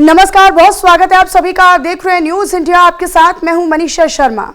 नमस्कार, बहुत स्वागत है आप सभी का। आप देख रहे हैं न्यूज इंडिया, आपके साथ मैं हूं मनीषा शर्मा।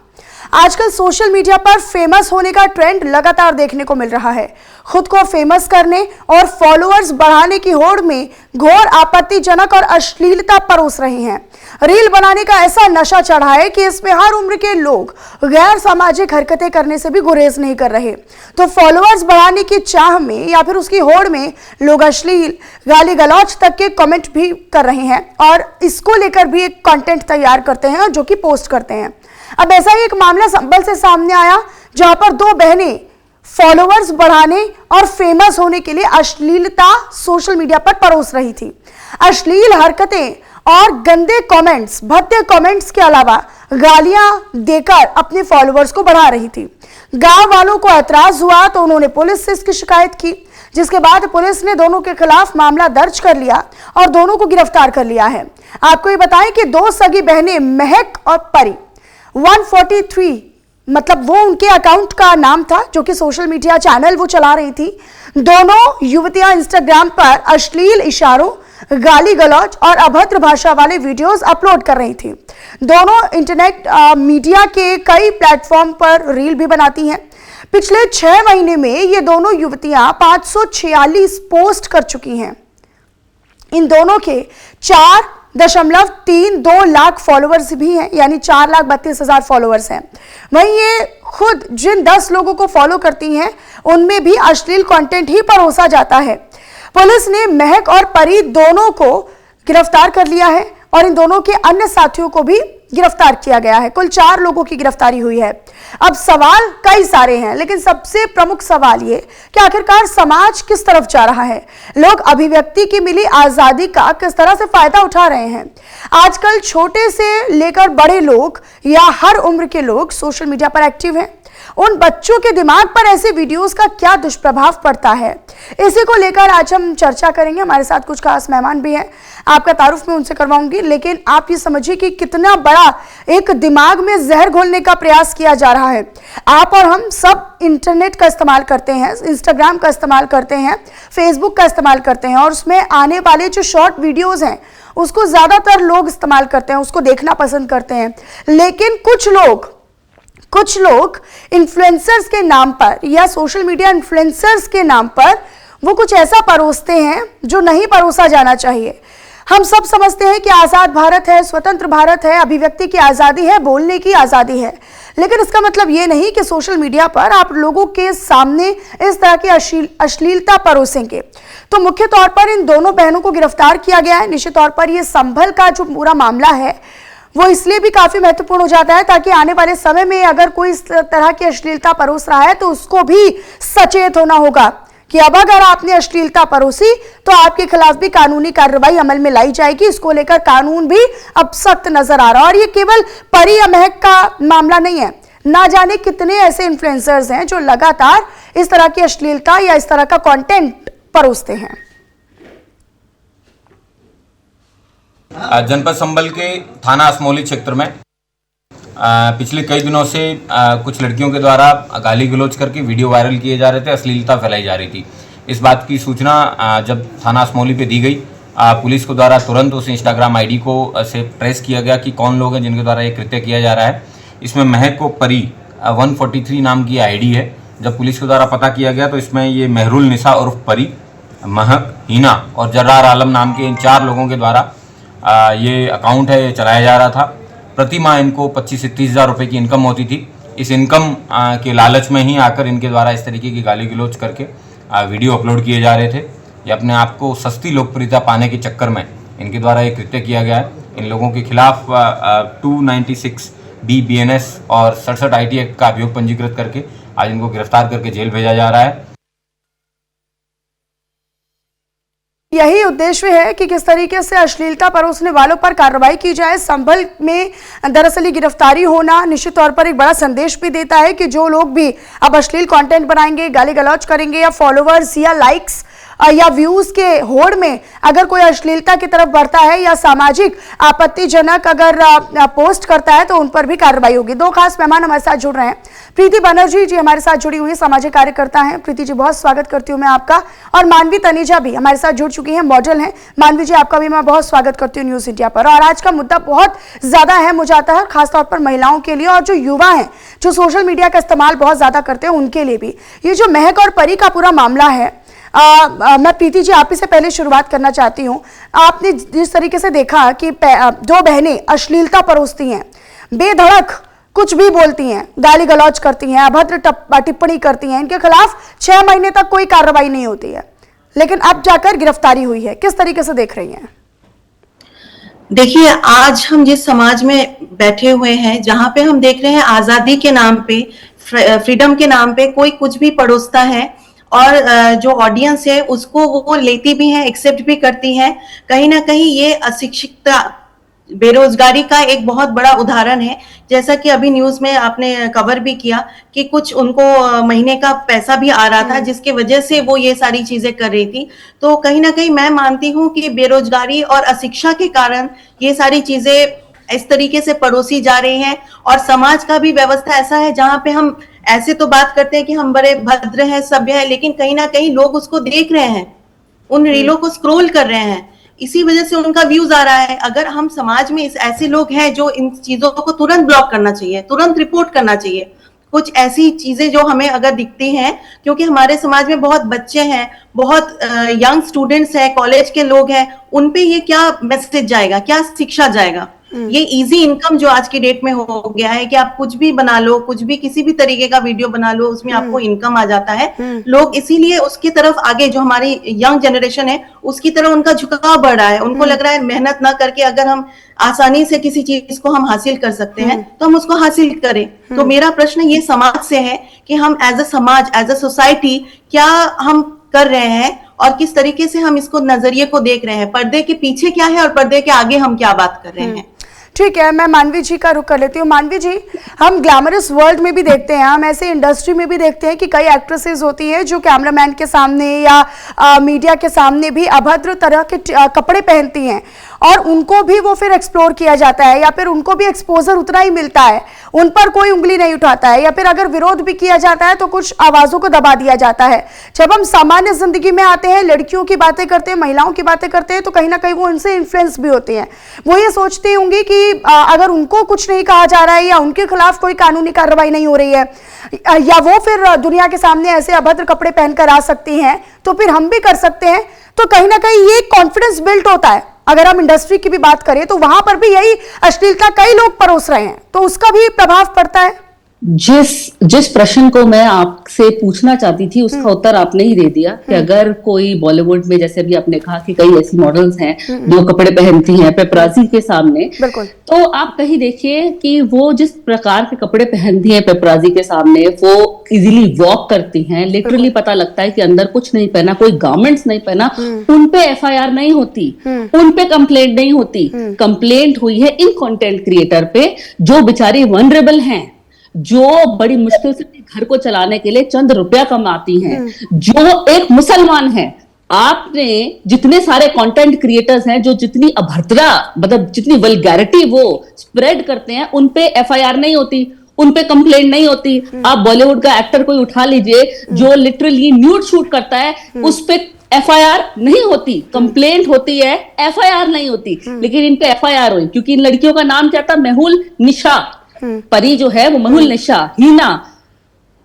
आजकल सोशल मीडिया पर फेमस होने का ट्रेंड लगातार देखने को मिल रहा है। खुद को फेमस करने और फॉलोअर्स बढ़ाने की होड़ में घोर आपत्तिजनक और अश्लीलता परोस रही हैं। रील बनाने का ऐसा नशा चढ़ा है कि इसमें हर उम्र के लोग गैर सामाजिक हरकतें करने से भी गुरेज नहीं कर रहे। तो फॉलोअर्स बढ़ाने की चाह में या फिर उसकी होड़ में लोग अश्लील, गाली गलौज तक के कमेंट भी कर रहे हैं और इसको लेकर भी एक कंटेंट तैयार करते हैं जो कि पोस्ट करते हैं। अब ऐसा ही एक मामला संभल से सामने आया, जहां पर दो बहनें फॉलोअर्स बढ़ाने और फेमस होने के लिए अश्लीलता सोशल मीडिया पर परोस रही थी। अश्लील हरकतें और गंदे कमेंट्स, भद्दे कमेंट्स के अलावा गालियां देकर अपने फॉलोअर्स को बढ़ा रही थी। गांव वालों को ऐतराज हुआ तो उन्होंने पुलिस से इसकी शिकायत की, जिसके बाद पुलिस ने दोनों के खिलाफ मामला दर्ज कर लिया और दोनों को गिरफ्तार कर लिया है। आपको ये बताएं कि दो सगी बहनें महक और परी 143 मतलब वो उनके अकाउंट का नाम था, जो कि सोशल मीडिया चैनल वो चला रही थी। दोनों युवतियां इंस्टाग्राम पर अश्लील इशारों, गाली गलौज और अभद्र भाषा वाले वीडियोस अपलोड कर रही थी। दोनों इंटरनेट मीडिया के कई प्लेटफॉर्म पर रील भी बनाती हैं। पिछले 6 महीने में ये दोनों युवतियां 546 पोस्ट कर चुकी हैं। इन दोनों के 4.32 लाख फॉलोअर्स भी हैं, यानी 4,32,000 फॉलोअर्स हैं। वहीं ये खुद जिन 10 लोगों को फॉलो करती हैं उनमें भी अश्लील कंटेंट ही परोसा जाता है। पुलिस ने महक और परी दोनों को गिरफ्तार कर लिया है और इन दोनों के अन्य साथियों को भी गिरफ्तार किया गया है। कुल 4 लोगों की गिरफ्तारी हुई है। अब सवाल कई सारे हैं, लेकिन सबसे प्रमुख सवाल ये कि आखिरकार समाज किस तरफ जा रहा है। लोग अभिव्यक्ति की मिली आजादी का किस तरह से फायदा उठा रहे हैं। आजकल छोटे से लेकर बड़े लोग या हर उम्र के लोग सोशल मीडिया पर एक्टिव हैं। उन बच्चों के दिमाग पर ऐसे वीडियोस का क्या दुष्प्रभाव पड़ता है, इसी को लेकर आज हम चर्चा करेंगे। हमारे साथ कुछ खास मेहमान भी हैं, आपका तारुफ मैं उनसे करवाऊंगी, लेकिन आप ये समझिए कि कितना बड़ा एक दिमाग में जहर घोलने का प्रयास किया जा रहा है। आप और हम सब इंटरनेट का इस्तेमाल करते हैं, इंस्टाग्राम का इस्तेमाल करते हैं, फेसबुक का इस्तेमाल करते हैं और उसमें आने वाले जो शॉर्ट वीडियोज हैं उसको ज्यादातर लोग इस्तेमाल करते हैं, उसको देखना पसंद करते हैं। लेकिन कुछ लोग इन्फ्लुएंसर्स के नाम पर या सोशल मीडिया इन्फ्लुएंसर्स के नाम पर वो कुछ ऐसा परोसते हैं जो नहीं परोसा जाना चाहिए। हम सब समझते हैं कि आजाद भारत है, स्वतंत्र भारत है, अभिव्यक्ति की आजादी है, बोलने की आजादी है, लेकिन इसका मतलब ये नहीं कि सोशल मीडिया पर आप लोगों के सामने इस तरह की अश्लीलता परोसेंगे। तो मुख्य तौर पर इन दोनों बहनों को गिरफ्तार किया गया है। निश्चित तौर पर यह संभल का जो पूरा मामला है वो इसलिए भी काफी महत्वपूर्ण हो जाता है ताकि आने वाले समय में अगर कोई इस तरह की अश्लीलता परोस रहा है तो उसको भी सचेत होना होगा कि अब अगर आपने अश्लीलता परोसी तो आपके खिलाफ भी कानूनी कार्रवाई अमल में लाई जाएगी। इसको लेकर कानून भी अब सख्त नजर आ रहा है। और ये केवल परी या महक का मामला नहीं है, ना जाने कितने ऐसे इन्फ्लुएंसर्स हैं जो लगातार इस तरह की अश्लीलता या इस तरह का कंटेंट परोसते हैं। जनपद संभल के थाना असमौली क्षेत्र में पिछले कई दिनों से कुछ लड़कियों के द्वारा गाली गलौज करके वीडियो वायरल किए जा रहे थे, अश्लीलता फैलाई जा रही थी। इस बात की सूचना जब थाना असमौली पे दी गई, पुलिस को द्वारा तुरंत उस इंस्टाग्राम आईडी को से ट्रेस किया गया कि कौन लोग हैं जिनके द्वारा ये कृत्य किया जा रहा है। इसमें महक को परी 143 नाम की आईडी है। जब पुलिस के द्वारा पता किया गया तो इसमें ये महरुल निसा उर्फ परी, महक, हिना और जर्रार आलम नाम के इन 4 लोगों के द्वारा ये अकाउंट है, ये चलाया जा रहा था। प्रति माह इनको 25 से 30 हज़ार रुपये की इनकम होती थी। इस इनकम के लालच में ही आकर इनके द्वारा इस तरीके की गाली गलौज करके वीडियो अपलोड किए जा रहे थे। ये अपने आप को सस्ती लोकप्रियता पाने के चक्कर में इनके द्वारा ये कृत्य किया गया है। इन लोगों के खिलाफ 296 BBNS और 67 IT एक्ट का अभियोग पंजीकृत करके आज इनको गिरफ्तार करके जेल भेजा जा रहा है। यही उद्देश्य है कि किस तरीके से अश्लीलता परोसने वालों पर कार्रवाई की जाए। संभल में दरअसल गिरफ्तारी होना निश्चित तौर पर एक बड़ा संदेश भी देता है कि जो लोग भी अब अश्लील कंटेंट बनाएंगे, गाली गलौज करेंगे या फॉलोअर्स या लाइक्स या व्यूज के होड़ में अगर कोई अश्लीलता की तरफ बढ़ता है या सामाजिक आपत्तिजनक अगर पोस्ट करता है तो उन पर भी कार्रवाई होगी। दो खास मेहमान हमारे साथ जुड़ रहे हैं। प्रीति बनर्जी जी हमारे साथ जुड़ी हुई सामाजिक कार्यकर्ता हैं। प्रीति जी बहुत स्वागत करती हूँ मैं आपका। और मानवी तनेजा भी हमारे साथ जुड़ चुकी हैं, मॉडल हैं। मानवी जी आपका भी मैं बहुत स्वागत करती हूँ न्यूज इंडिया पर। और आज का मुद्दा बहुत ज्यादा अहम हो जाता है, खासतौर पर महिलाओं के लिए और जो युवा हैं जो सोशल मीडिया का इस्तेमाल बहुत ज्यादा करते हैं उनके लिए भी। ये जो महक और परी का पूरा मामला है, मैं प्रीति जी आप ही से पहले शुरुआत करना चाहती हूँ। आपने जिस तरीके से देखा कि दो बहनें अश्लीलता परोसती हैं, बेधड़क कुछ भी बोलती हैं, गाली गलौज करती हैं, अभद्र टिप्पणी करती हैं, इनके खिलाफ 6 महीने तक कोई कार्रवाई नहीं होती है, लेकिन अब जाकर गिरफ्तारी हुई है। किस तरीके से देख रही हैं? देखिए, आज हम जिस समाज में बैठे हुए हैं, जहां पे हम देख रहे हैं आजादी के नाम पे, फ्रीडम के नाम पे कोई कुछ भी परोसता है और जो ऑडियंस है उसको वो लेती भी है, एक्सेप्ट भी करती है। कहीं ना कहीं ये अशिक्षितता, बेरोजगारी का एक बहुत बड़ा उदाहरण है। जैसा कि अभी न्यूज में आपने कवर भी किया कि कुछ उनको महीने का पैसा भी आ रहा था जिसके वजह से वो ये सारी चीजें कर रही थी। तो कहीं ना कहीं मैं मानती हूँ कि बेरोजगारी और अशिक्षा के कारण ये सारी चीजें इस तरीके से परोसी जा रही हैं। और समाज का भी व्यवस्था ऐसा है जहां पे हम ऐसे तो बात करते हैं कि हम बड़े भद्र हैं, सभ्य हैं, लेकिन कहीं ना कहीं लोग उसको देख रहे हैं, उन रीलों को स्क्रॉल कर रहे हैं, इसी वजह से उनका व्यूज आ रहा है। अगर हम समाज में ऐसे लोग हैं जो इन चीजों को तुरंत ब्लॉक करना चाहिए, तुरंत रिपोर्ट करना चाहिए। कुछ ऐसी चीजें जो हमें अगर दिखती हैं, क्योंकि हमारे समाज में बहुत बच्चे हैं, बहुत यंग स्टूडेंट्स हैं, कॉलेज के लोग हैं, उन पे ये क्या मैसेज जाएगा, क्या शिक्षा जाएगा? ये इजी इनकम जो आज की डेट में हो गया है कि आप कुछ भी बना लो, कुछ भी किसी भी तरीके का वीडियो बना लो, उसमें आपको इनकम आ जाता है। लोग इसीलिए उसकी तरफ आगे, जो हमारी यंग जनरेशन है उसकी तरफ उनका झुकाव बढ़ रहा है। उनको लग रहा है मेहनत ना करके अगर हम आसानी से किसी चीज को हम हासिल कर सकते हैं तो हम उसको हासिल करें। तो मेरा प्रश्न ये समाज से है कि हम एज अ समाज, एज अ सोसाइटी क्या हम कर रहे हैं और किस तरीके से हम इसको नजरिए को देख रहे हैं। पर्दे के पीछे क्या है और पर्दे के आगे हम क्या बात कर रहे हैं। ठीक है, मैं मानवी जी का रुख कर लेती हूँ। मानवी जी, हम ग्लैमरस वर्ल्ड में भी देखते हैं, हम ऐसे इंडस्ट्री में भी देखते हैं कि कई एक्ट्रेसेस होती हैं जो कैमरामैन के सामने या मीडिया के सामने भी अभद्र तरह के कपड़े पहनती हैं और उनको भी वो फिर एक्सप्लोर किया जाता है या फिर उनको भी एक्सपोजर उतना ही मिलता है, उन पर कोई उंगली नहीं उठाता है, या फिर अगर विरोध भी किया जाता है तो कुछ आवाजों को दबा दिया जाता है। जब हम सामान्य जिंदगी में आते हैं, लड़कियों की बातें करते हैं, महिलाओं की बातें करते हैं, तो कहीं ना कहीं वो उनसे इन्फ्लुएंस भी होते हैं। वो ये सोचती होंगी कि अगर उनको कुछ नहीं कहा जा रहा है या उनके खिलाफ कोई कानूनी कार्रवाई नहीं हो रही है या वो फिर दुनिया के सामने ऐसे अभद्र कपड़े पहनकर आ सकती हैं तो फिर हम भी कर सकते हैं। तो कहीं ना कहीं ये कॉन्फिडेंस बिल्ड होता है। अगर हम इंडस्ट्री की भी बात करें तो वहां पर भी यही अश्लीलता कई लोग परोस रहे हैं, तो उसका भी प्रभाव पड़ता है। जिस प्रश्न को मैं आपसे पूछना चाहती थी उसका उत्तर आपने ही दे दिया कि अगर कोई बॉलीवुड में, जैसे अभी आपने कहा कि कई ऐसी मॉडल्स हैं जो कपड़े पहनती हैं पेपराजी के सामने, तो आप कहीं देखिए कि वो जिस प्रकार के कपड़े पहनती हैं पेपराजी के सामने, वो इजीली वॉक करती हैं, लिटरली पता लगता है कि अंदर कुछ नहीं पहना, कोई गारमेंट्स नहीं पहना, उन पे एफआईआर नहीं होती, उन पे कंप्लेंट नहीं होती। कंप्लेंट हुई है इन कंटेंट क्रिएटर पे जो बेचारी वनरेबल हैं, जो बड़ी मुश्किल से घर को चलाने के लिए चंद रुपया कमाती हैं, जो एक मुसलमान है। आपने जितने सारे कंटेंट क्रिएटर्स हैं जो जितनी अभद्रता, मतलब जितनी वल्गैरिटी वो स्प्रेड करते हैं, उन पे एफआईआर नहीं होती, उन पे कंप्लेंट नहीं होती। आप बॉलीवुड का एक्टर कोई उठा लीजिए जो लिटरली न्यूड शूट करता है, उस पे एफआईआर नहीं होती, कंप्लेंट होती है, एफआईआर नहीं होती। लेकिन इन पे एफआईआर हुई क्योंकि इन लड़कियों का नाम क्या था? मेहुल निशा, परी जो है वो मेहुल निशा, हीना,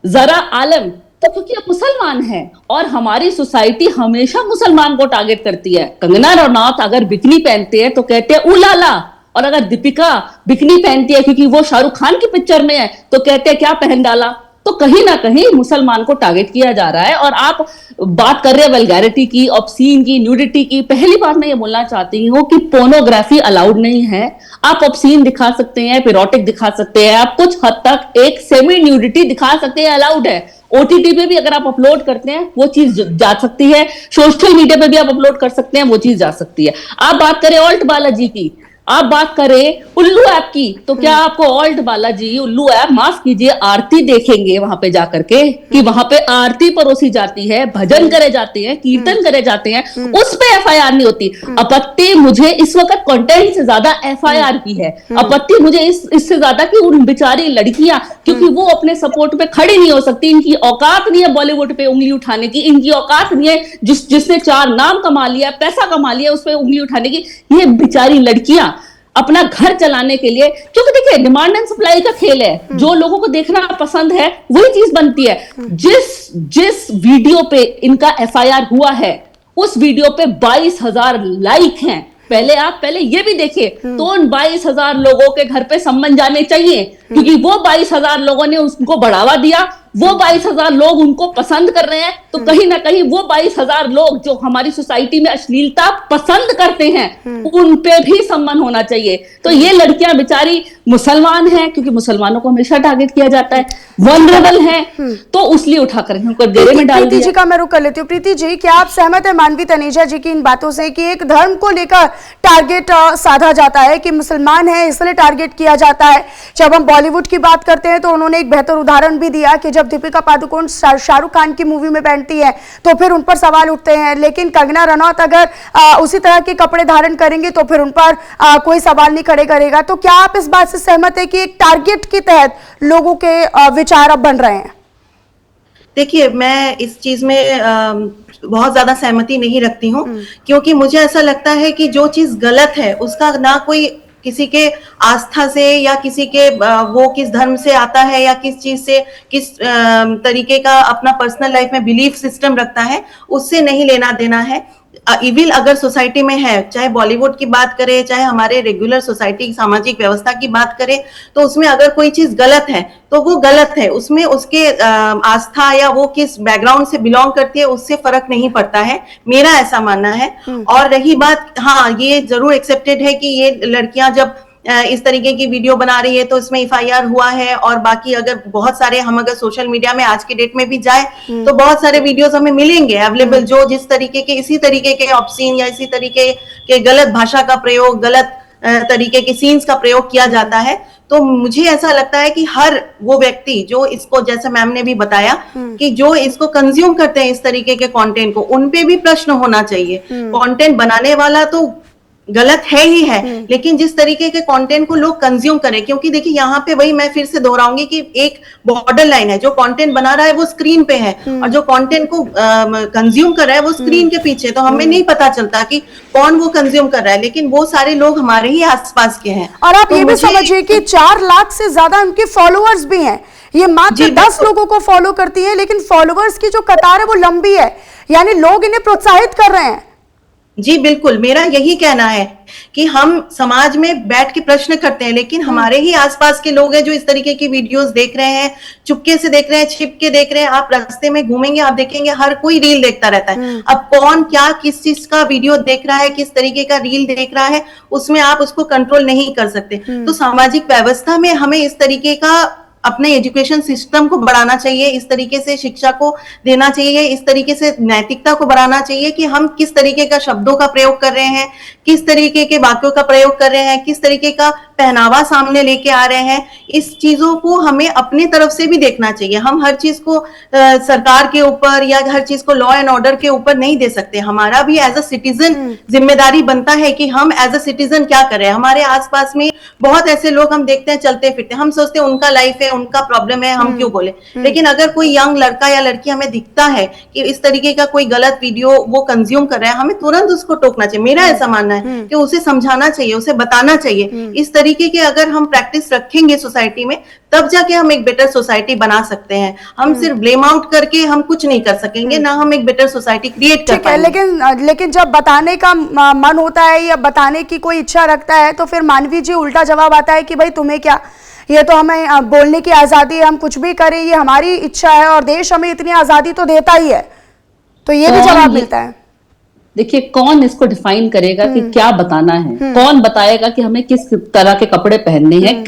जरा आलम, तो क्योंकि आप मुसलमान हैं और हमारी सोसाइटी हमेशा मुसलमान को टारगेट करती है। कंगना रनौत अगर बिकनी पहनते हैं तो कहते हैं उलाला, और अगर दीपिका बिकनी पहनती है क्योंकि वो शाहरुख खान की पिक्चर में है तो कहते हैं क्या पहन डाला। तो कहीं ना कहीं मुसलमान को टारगेट किया जा रहा है। और आप बात कर रहे हैं वल्गैरिटी की, ऑब्सीन की, न्यूडिटी की। पहली बात मैं ये बोलना चाहती हूँ कि पोर्नोग्राफी अलाउड नहीं है। आप ऑब्सीन दिखा सकते हैं, पिरोटिक दिखा सकते हैं, आप कुछ हद तक एक सेमी न्यूडिटी दिखा सकते हैं, अलाउड है। ओटीटी पे भी अगर आप अपलोड करते हैं वो चीज जा सकती है, सोशल मीडिया पे भी आप अपलोड कर सकते हैं, वो चीज जा सकती है। आप बात करें ऑल्ट बालाजी की, आप बात करें उल्लू ऐप की, तो क्या आपको ऑल्ट बालाजी उल्लू ऐप, माफ कीजिए, आरती देखेंगे वहां पे जाकर के कि वहां पे आरती परोसी जाती है, भजन करे जाते हैं, कीर्तन करे जाते हैं, उस पे एफआईआर नहीं होती। आपत्ति मुझे इस वक्त कंटेंट से ज्यादा एफआईआर की है। आपत्ति मुझे इससे ज्यादा कि उन बेचारी लड़कियां, क्योंकि वो अपने सपोर्ट पे खड़ी नहीं हो सकती, इनकी औकात नहीं है बॉलीवुड पे उंगली उठाने की, इनकी औकात नहीं है जिसने 4 नाम कमा लिया, पैसा कमा लिया, उस पर उंगली उठाने की। ये बेचारी लड़कियां अपना घर चलाने के लिए, क्योंकि देखिए डिमांड एंड सप्लाई का खेल है, जो लोगों को देखना पसंद है वही चीज बनती है। जिस वीडियो पे इनका एफआईआर हुआ है, उस वीडियो पे 22,000 लाइक हैं। पहले ये भी देखिए, तो उन 22,000 लोगों के घर पे सम्मन जाने चाहिए, क्योंकि वो 22,000 लोगों ने उसको बढ़ावा दिया, वो 22,000 लोग उनको पसंद कर रहे हैं, तो कहीं ना कहीं वो 22,000 लोग जो हमारी सोसाइटी में अश्लीलता पसंद करते हैं, उन पे भी सम्मान होना चाहिए। तो ये लड़कियां बेचारी मुसलमान हैं, क्योंकि मुसलमानों को हमेशा टारगेट किया जाता है, वल्नरेबल हैं, तो उसलिए उठाकर उनको डेरे में डाल दिया। प्रीति जी का मैं रुक कर लेती हूँ। प्रीति जी, क्या आप सहमत है मानवी तनेजा जी की इन बातों से कि एक धर्म को लेकर टारगेट साधा जाता है कि मुसलमान है इसलिए टारगेट किया जाता है? जब हम बॉलीवुड की बात करते हैं तो उन्होंने एक बेहतर उदाहरण भी दिया कि जब दीपिका पादुकोण शाहरुख खान की मूवी में पहनती है तो फिर उन पर सवाल उठते हैं, लेकिन कंगना रनौत अगर उसी तरह के कपड़े धारण करेंगे तो फिर उन पर कोई सवाल नहीं खड़े करेगा। तो क्या आप इस बात से सहमत है कि एक टारगेट के तहत लोगों के विचार अब बन रहे हैं? देखिए, मैं इस चीज में बहुत ज्यादा सहमति नहीं रखती हूँ, क्योंकि मुझे ऐसा लगता है कि जो चीज गलत है उसका ना कोई किसी के आस्था से या किसी के वो किस धर्म से आता है या किस चीज से किस तरीके का अपना पर्सनल लाइफ में बिलीफ सिस्टम रखता है, उससे नहीं लेना देना है। इविल अगर सोसाइटी में है, चाहे बॉलीवुड की बात करें, चाहे हमारे रेगुलर सोसाइटी सामाजिक व्यवस्था की बात करें, तो उसमें अगर कोई चीज गलत है तो वो गलत है, उसमें उसके आस्था या वो किस बैकग्राउंड से बिलोंग करती है उससे फर्क नहीं पड़ता है, मेरा ऐसा मानना है। और रही बात, हाँ ये जरूर एक्सेप्टेड है कि ये लड़कियां जब इस तरीके की वीडियो बना रही है तो इसमें एफआईआर हुआ है, और बाकी अगर बहुत सारे हम अगर सोशल मीडिया में आज के डेट में भी जाए तो बहुत सारे वीडियोस हमें मिलेंगे अवेलेबल, जो जिस तरीके के इसी तरीके के ऑब्सीन या इसी तरीके के गलत भाषा का प्रयोग, गलत तरीके के सीन्स का प्रयोग किया जाता है। तो मुझे ऐसा लगता है कि हर वो व्यक्ति जो इसको, जैसे मैम ने भी बताया कि जो इसको कंज्यूम करते हैं इस तरीके के कंटेंट को, उन पे भी प्रश्न होना चाहिए। कंटेंट बनाने वाला तो गलत है ही है, लेकिन जिस तरीके के कंटेंट को लोग कंज्यूम करें, क्योंकि देखिए यहाँ पे वही मैं फिर से दोहराऊंगी कि एक बॉर्डर लाइन है, जो कंटेंट बना रहा है वो स्क्रीन पे है और जो कंटेंट को कंज्यूम कर रहा है वो स्क्रीन के पीछे। तो हमें नहीं पता चलता कि कौन वो कंज्यूम कर रहा है, लेकिन वो सारे लोग हमारे ही आसपास के हैं। और आप ये भी समझिए कि 4 लाख से ज्यादा उनके फॉलोअर्स भी हैं। ये मात्र 10 लोगों को फॉलो करती है, लेकिन फॉलोअर्स की जो कतार है वो लंबी है, यानी लोग इन्हें प्रोत्साहित कर रहे हैं। जी बिल्कुल, मेरा यही कहना है कि हम समाज में बैठ के प्रश्न करते हैं, लेकिन हमारे ही आसपास के लोग हैं जो इस तरीके की वीडियोस देख रहे हैं, चुपके से देख रहे हैं, छिप के देख रहे हैं। आप रास्ते में घूमेंगे, आप देखेंगे हर कोई रील देखता रहता है। अब कौन क्या किस चीज का वीडियो देख रहा है, किस तरीके का रील देख रहा है, उसमें आप उसको कंट्रोल नहीं कर सकते। तो सामाजिक व्यवस्था में हमें इस तरीके का अपने एजुकेशन सिस्टम को बढ़ाना चाहिए, इस तरीके से शिक्षा को देना चाहिए, इस तरीके से नैतिकता को बढ़ाना चाहिए कि हम किस तरीके का शब्दों का प्रयोग कर रहे हैं, किस तरीके के वाक्यों का प्रयोग कर रहे हैं, किस तरीके का पहनावा सामने लेके आ रहे हैं। इस चीजों को हमें अपने तरफ से भी देखना चाहिए। हम हर चीज को सरकार के ऊपर या हर चीज को लॉ एंड ऑर्डर के ऊपर नहीं दे सकते। हमारा भी एज अ सिटीजन जिम्मेदारी बनता है कि हम एज अ सिटीजन क्या कर रहे हैं। हमारे आसपास में बहुत ऐसे लोग हम देखते हैं चलते फिरते, हम सोचते हैं उनका लाइफ है, उनका प्रॉब्लम है, हम क्यों बोले। लेकिन अगर कोई यंग लड़का या लड़की हमें दिखता है कि इस तरीके का कोई गलत वीडियो वो कंज्यूम कर रहा है, हमें तुरंत उसको टोकना चाहिए। मेरा ऐसा मानना है कि उसे समझाना चाहिए, उसे बताना चाहिए। इस तरीके के अगर हम प्रैक्टिस रखेंगे सोसाइटी में, तब जाके हम एक बेटर सोसाइटी बना सकते हैं। हम सिर्फ ब्लेम आउट करके हम कुछ नहीं कर सकेंगे, ना हम एक बेटर सोसाइटी क्रिएट कर पाएंगे। लेकिन जब बताने का मन होता है या बताने की कोई इच्छा रखता है तो फिर मानवी जी उल्टा जवाब आता है कि भाई तुम्हें क्या, ये तो हमें बोलने की आजादी है, हम कुछ भी करें, ये हमारी इच्छा है और देश हमें इतनी आजादी तो देता ही है। तो ये भी जवाब मिलता है। देखिए, कौन इसको डिफाइन करेगा कि क्या बताना है, कौन बताएगा कि हमें किस तरह के कपड़े पहनने हैं,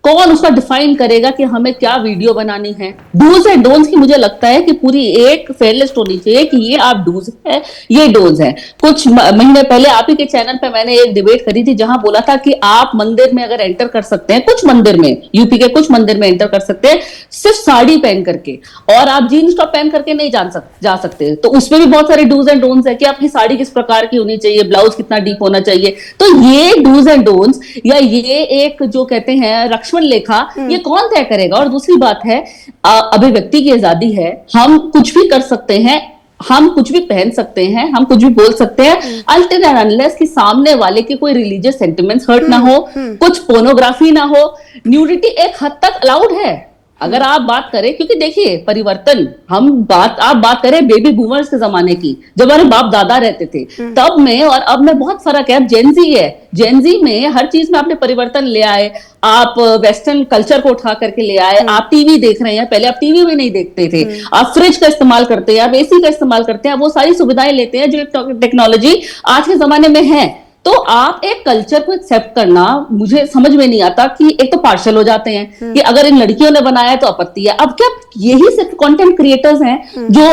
कौन उसका डिफाइन करेगा कि हमें क्या वीडियो बनानी है? डूज एंड डोंट्स की मुझे लगता है कि पूरी एक फेयरलिस्ट होनी चाहिए कि ये आप डूज है, ये डोज है। कुछ महीने पहले आप ही के चैनल पे मैंने एक डिबेट करी थी जहां बोला था कि आप मंदिर में अगर एंटर कर सकते हैं, कुछ मंदिर में, यूपी के कुछ मंदिर में एंटर कर सकते हैं सिर्फ साड़ी पहन करके, और आप जीन्स टॉप पहन करके नहीं जा सकते। तो उसमें भी बहुत सारे डूज एंड डोंट्स है कि आपकी साड़ी किस प्रकार की होनी चाहिए, ब्लाउज कितना डीप होना चाहिए। तो ये डूज एंड डोंट्स या ये एक जो कहते हैं लक्ष्मण लेखा, ये कौन तय करेगा? और दूसरी बात है, अभिव्यक्ति की आजादी है, हम कुछ भी कर सकते हैं, हम कुछ भी पहन सकते हैं, हम कुछ भी बोल सकते हैं, अनटिल एंड अनलेस कि सामने वाले के कोई रिलीजियस सेंटिमेंट्स हर्ट ना हो, कुछ पोर्नोग्राफी ना हो। न्यूडिटी एक हद तक अलाउड है अगर आप बात करें, क्योंकि देखिए परिवर्तन, आप बात करें बेबी बूमर्स के जमाने की, जब हमारे बाप दादा रहते थे, तब में और अब में बहुत फर्क है। अब जेनजी है, जेनजी में हर चीज में आपने परिवर्तन ले आए, आप वेस्टर्न कल्चर को उठा करके ले आए, आप टीवी देख रहे हैं, पहले आप टीवी में नहीं देखते थे, आप फ्रिज का इस्तेमाल करते हैं, आप एसी का इस्तेमाल करते हैं, वो सारी सुविधाएं लेते हैं जो टेक्नोलॉजी आज के जमाने में है। तो आप एक कल्चर को एक्सेप्ट करना, मुझे समझ में नहीं आता कि एक तो पार्शल हो जाते हैं कि अगर इन लड़कियों ने बनाया है तो आपत्ति है। अब क्या यही सिर्फ कंटेंट क्रिएटर्स हैं जो